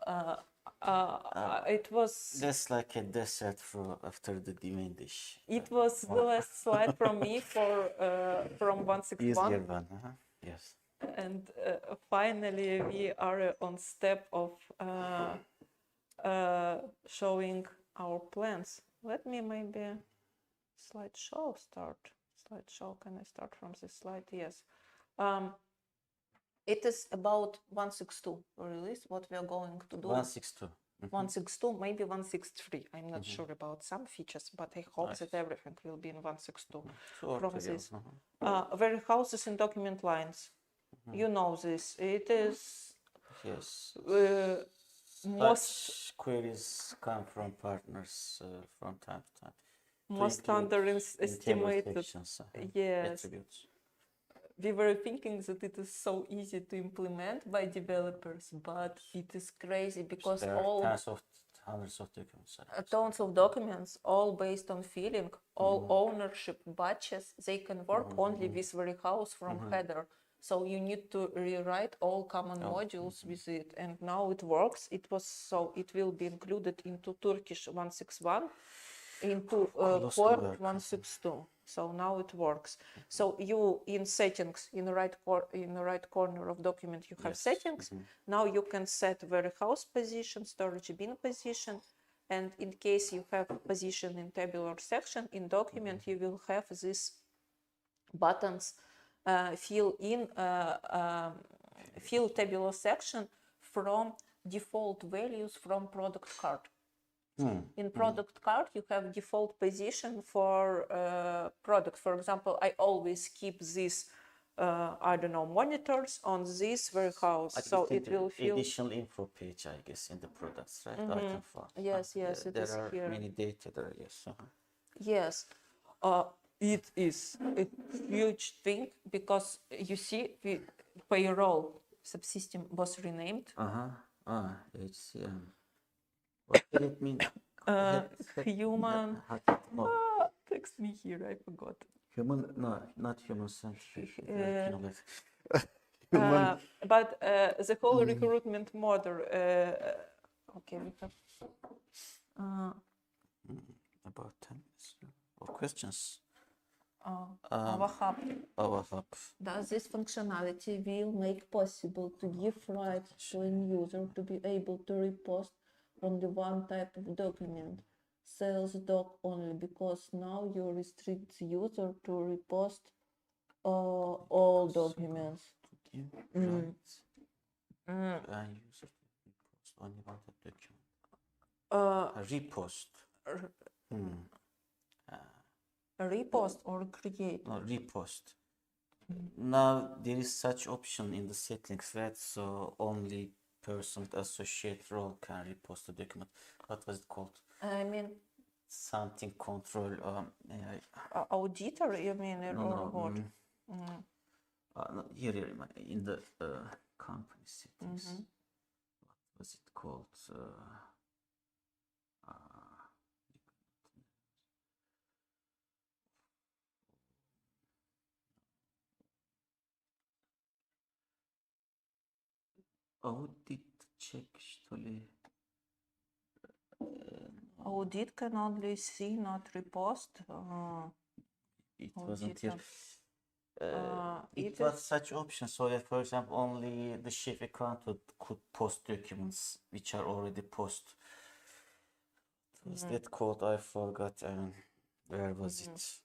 it was, that's like a dessert for after the main dish. it was the last slide from me for from 161. Easier one, yes. And finally, we are on step of showing our plans. Let me maybe slideshow start. Slideshow, can I start from this slide? Yes. It is about 162 release, what we are going to do. 162. 162, maybe 163. I'm not sure about some features, but I hope that everything will be in 162 from this. Warehouses and document lines. You know this. It is yes. most queries come from partners from time to time. most underestimated. Yes. Attributes. We were thinking that it is so easy to implement by developers, but it is crazy because there are all hundreds of documents. tons of documents, all based on filling, all ownership batches, they can work only with warehouse from header. So you need to rewrite all common modules with it, and now it works. It will be included into Turkish 161, into Core 162. So now it works. So you in settings, in the right corner of document, you have settings. Now you can set warehouse position, storage bin position, and in case you have position in tabular section in document, you will have these buttons. Fill tabular section from default values from product card. In product card, you have default position for product. For example, I always keep this, I don't know, monitors on this warehouse, so it will fill. Additional info page, I guess, in the products, right? Item file. Yes, yes, it is here. There are many data there, yes. Yes. It is a huge thing because you see, payroll subsystem was renamed. HCM. What did it mean? Human. Text me here, I forgot. Human, no, not human centric. But the whole recruitment model. Okay, we have. About 10 minutes. Or questions? Our hub. Our hub. Does this functionality will make possible to give right to a user to be able to repost only one type of document, sales doc only, because now you restrict user to repost all documents. And user repost only one document. Repost. Repost or create? No, repost. Now there is such option in the settings, right? So only person with associate role can repost the document. What was it called? I mean, something control. Auditor, you mean, or what? No, here in the company settings. What was it called? Audit check, что ли? Audit can only see, not repost. It wasn't here. It was such option. So that, for example, only the chief accountant could post documents which are already post. Was that called? I forgot. Where was it?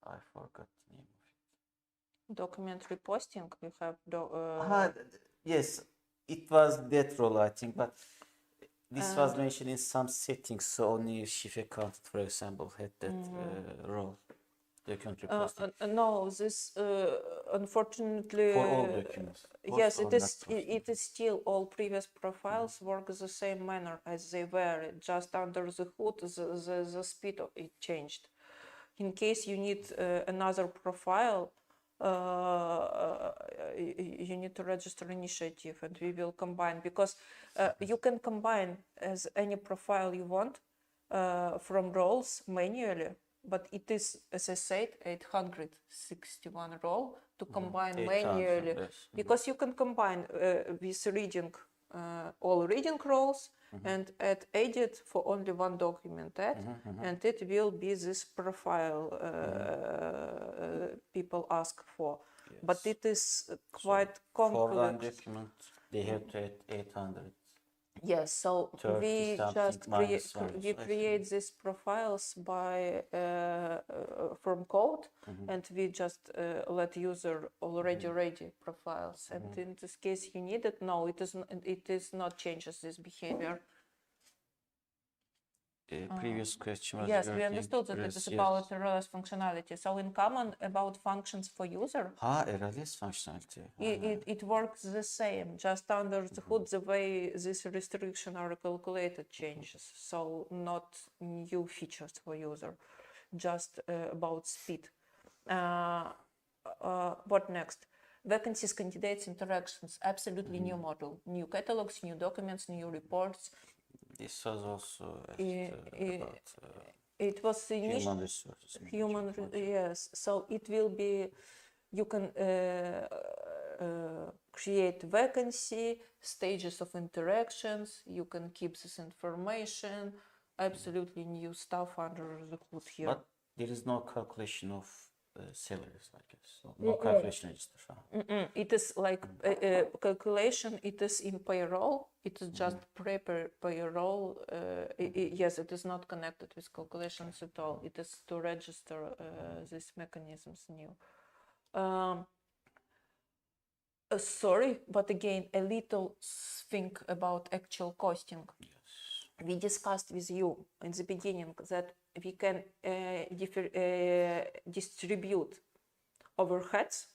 I forgot the name of it. Document reposting. We have. Yes, it was that role, I think, but this was mentioned in some settings. So only chief accountant, for example, had that role. Document reposting. No, this unfortunately. For all documents. Yes, it is still all previous profiles work the same manner as they were. Just under the hood, the speed of it changed. In case you need another profile, you need to register initiative, and we will combine, because you can combine as any profile you want from roles manually, but it is, as I said, 861 role to combine 800, manually, yes. because you can combine with reading all reading roles and add edit for only one document and it will be this profile people ask for. Yes. But it is quite For one complex. document, they have to add 800. Yes, so 30 we something just minus one, we so I create these profiles by from code, and we just let user already ready profiles. And in this case, you need it. No, it is not changes this behavior. Previous question was Yes, we working. understood that it is Yes. about errorless functionality. So in common about functions for user, Errorless functionality. it works the same, just under the hood the way these restrictions are calculated changes. So not new features for user, just about speed. What next? Vacancies, candidates, interactions, absolutely new model, new catalogs, new documents, new reports. This was also about It was human resources. yes. So it will be, you can create vacancy, stages of interactions, you can keep this information, absolutely new stuff under the hood here. But there is no calculation of salaries, I guess. So no calculation register. It is like calculation, it is in payroll, it is just payroll. Yes, it is not connected with calculations at all. It is to register these mechanisms new. Sorry, but again, a little think about actual costing. Yes. We discussed with you in the beginning that we can distribute overheads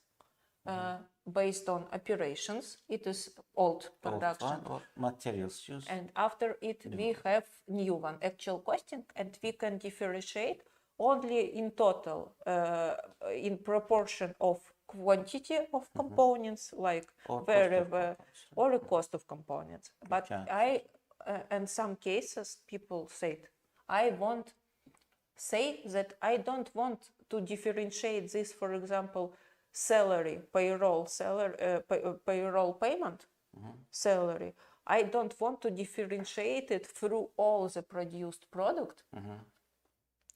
based on operations. It is old production. Old one or materials used. And after it, we have new one, actual costing, and we can differentiate only in total, in proportion of quantity of components, like Or variable, or a cost of components. But Okay. in some cases, people say, I don't want to differentiate this, for example, salary, payroll payment, salary. I don't want to differentiate it through all the produced product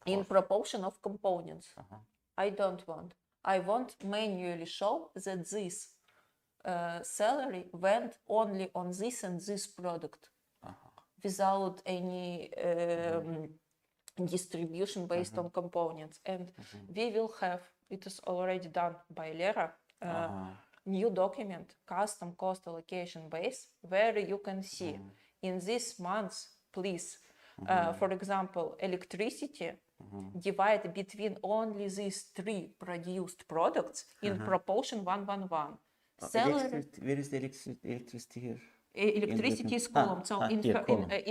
in proportion of components. I don't want. I want manually show that this salary went only on this and this product without any distribution based on components. And we will have, it is already done by Lera, new document, custom cost allocation base, where you can see in this month, please, for example, electricity, divide between only these 3 produced products in proportion 1:1. Salary, Where is the electricity here? electricity is column, so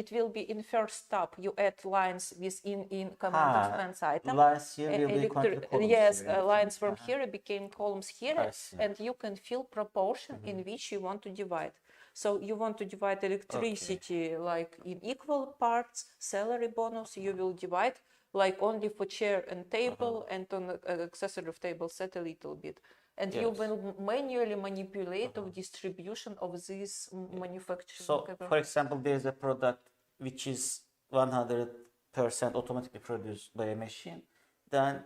it will be in first step. You add lines in command expense item. Lines here will be columns. Yes, here. lines from here became columns here, I see. and you can fill proportion in which you want to divide. So you want to divide electricity like in equal parts, salary bonus you will divide like only for chair and table, and on accessory of table set a little bit. And you will manually manipulate of distribution of this manufacturing. So, for example, there is a product which is 100% automatically produced by a machine, then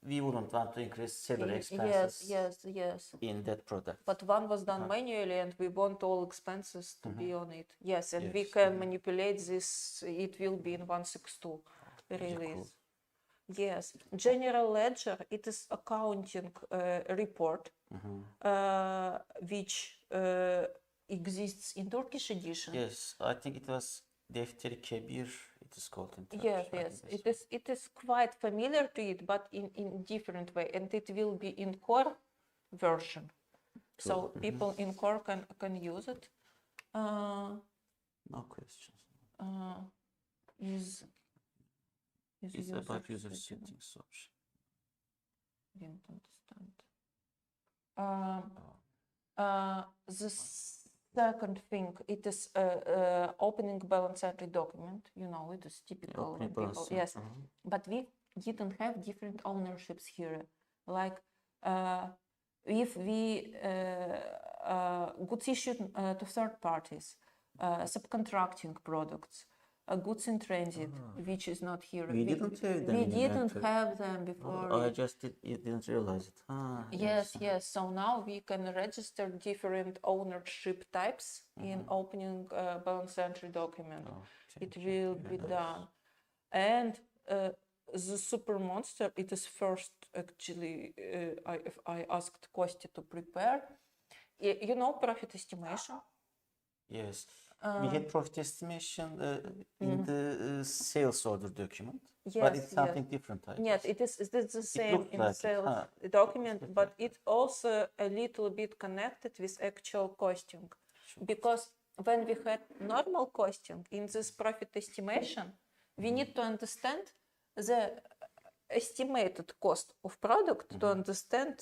we wouldn't want to increase salary expenses Yes. in that product. But one was done manually, and we want all expenses to be on it. Yes, and we can manipulate this. It will be in 1.6.2 release. Cool. Yes, general ledger, it is accounting report, which exists in Turkish edition. Yes, I think it was Defteri Kebir, it is called in Turkish. Yes. It is quite familiar to it, but in different way, and it will be in core version. So people in core can use it. No questions. It's about user settings option. Didn't understand. The second thing, it is opening balance entry document. You know, it is typical when people, yes. But we didn't have different ownerships here. Like if we goods issued to third parties, subcontracting products, goods in transit, which is not here. We didn't have them. We didn't have them before. Oh, I just didn't realize it. Yes, yes. So now we can register different ownership types in opening balance entry document. It will be done. And the super monster, it is first actually, I asked Kostya to prepare. You know profit estimation? Yes. We had profit estimation in the sales order document, but it's something different, I guess. Yes, it's the same in like sales document, but it's also a little bit connected with actual costing. Because when we had normal costing in this profit estimation, we need to understand the estimated cost of product to understand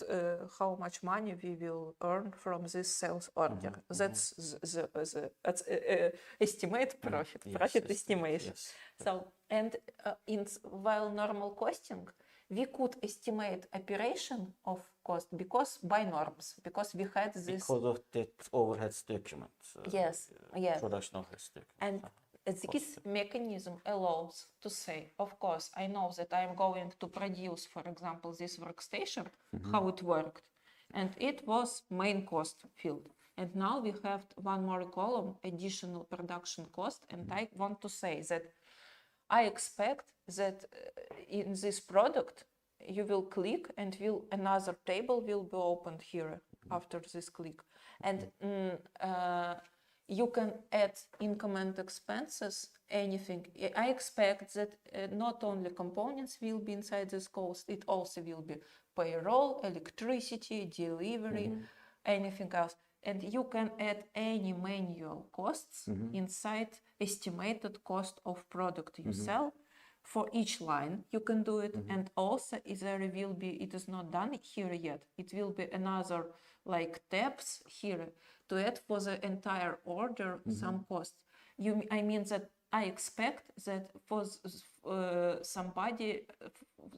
how much money we will earn from this sales order. That's the estimate profit, profit estimation. Yes. So, and while normal costing, we could estimate operation of cost because by norms, because we had this. Because of that overheads document. Yes, yes. Production overheads document. And this mechanism allows to say, of course, I know that I am going to produce, for example, this workstation, how it worked. And it was main cost field. And now we have one more column, additional production cost. And I want to say that I expect that in this product, you will click and another table will be opened here after this click. And you can add income and expenses, anything. I expect that not only components will be inside this cost, it also will be payroll, electricity, delivery, anything else. And you can add any manual costs inside estimated cost of product you sell. For each line, you can do it. And also, there will be, it is not done here yet, it will be another like tabs here to add for the entire order some cost. I mean that I expect that for somebody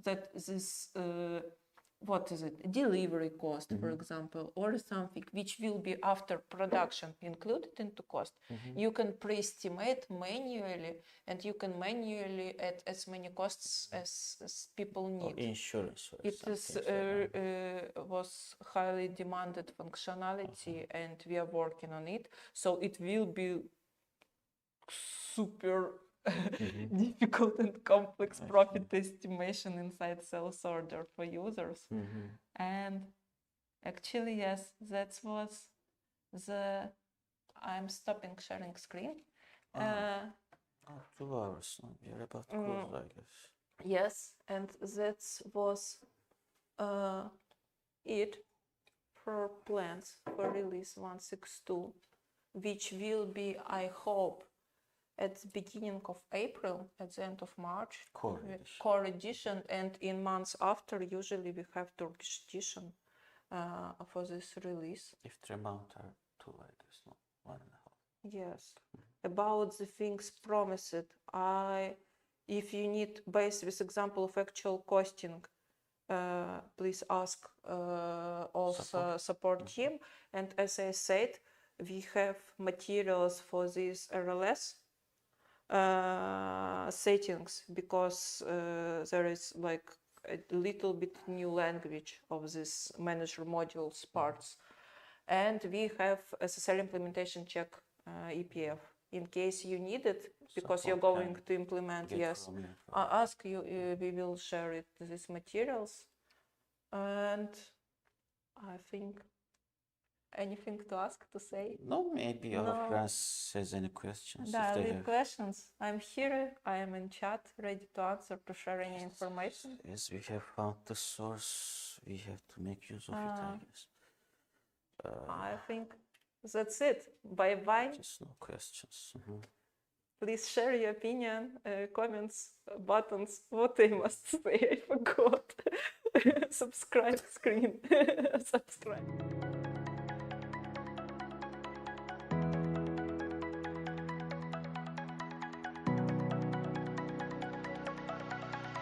that this what is it, delivery cost, for example, or something which will be after production included into cost, you can pre-estimate manually, and you can manually add as many costs as people need. Or insurance. It is was highly demanded functionality, and we are working on it. So it will be super difficult and complex profit estimation inside sales order for users. And actually, yes, that was the. I'm stopping sharing screen. 2 hours. We are about to close, I guess. Yes, and that was it for plans for release 1.6.2, which will be, I hope, at the beginning of April, at the end of March, core edition, and in months after, usually we have Turkish edition for this release. If the amount are 2, I guess, no, 1.5. Yes. About the things promised, if you need base with example of actual costing, please ask also support team. And as I said, we have materials for this RLS settings, because there is like a little bit new language of this manager modules parts. And we have SSL implementation check EPF in case you need it, because you're going to implement. Yes, ask you, we will share it, these materials. And I think anything to ask, to say? No, maybe our friends has any questions. If they have questions, I'm here, I am in chat, ready to answer, to share any information. As we have found the source, we have to make use of it, I guess. I think that's it. Bye-bye. Just no questions. Please share your opinion, comments, buttons, what I must say, I forgot. Subscribe screen. Subscribe.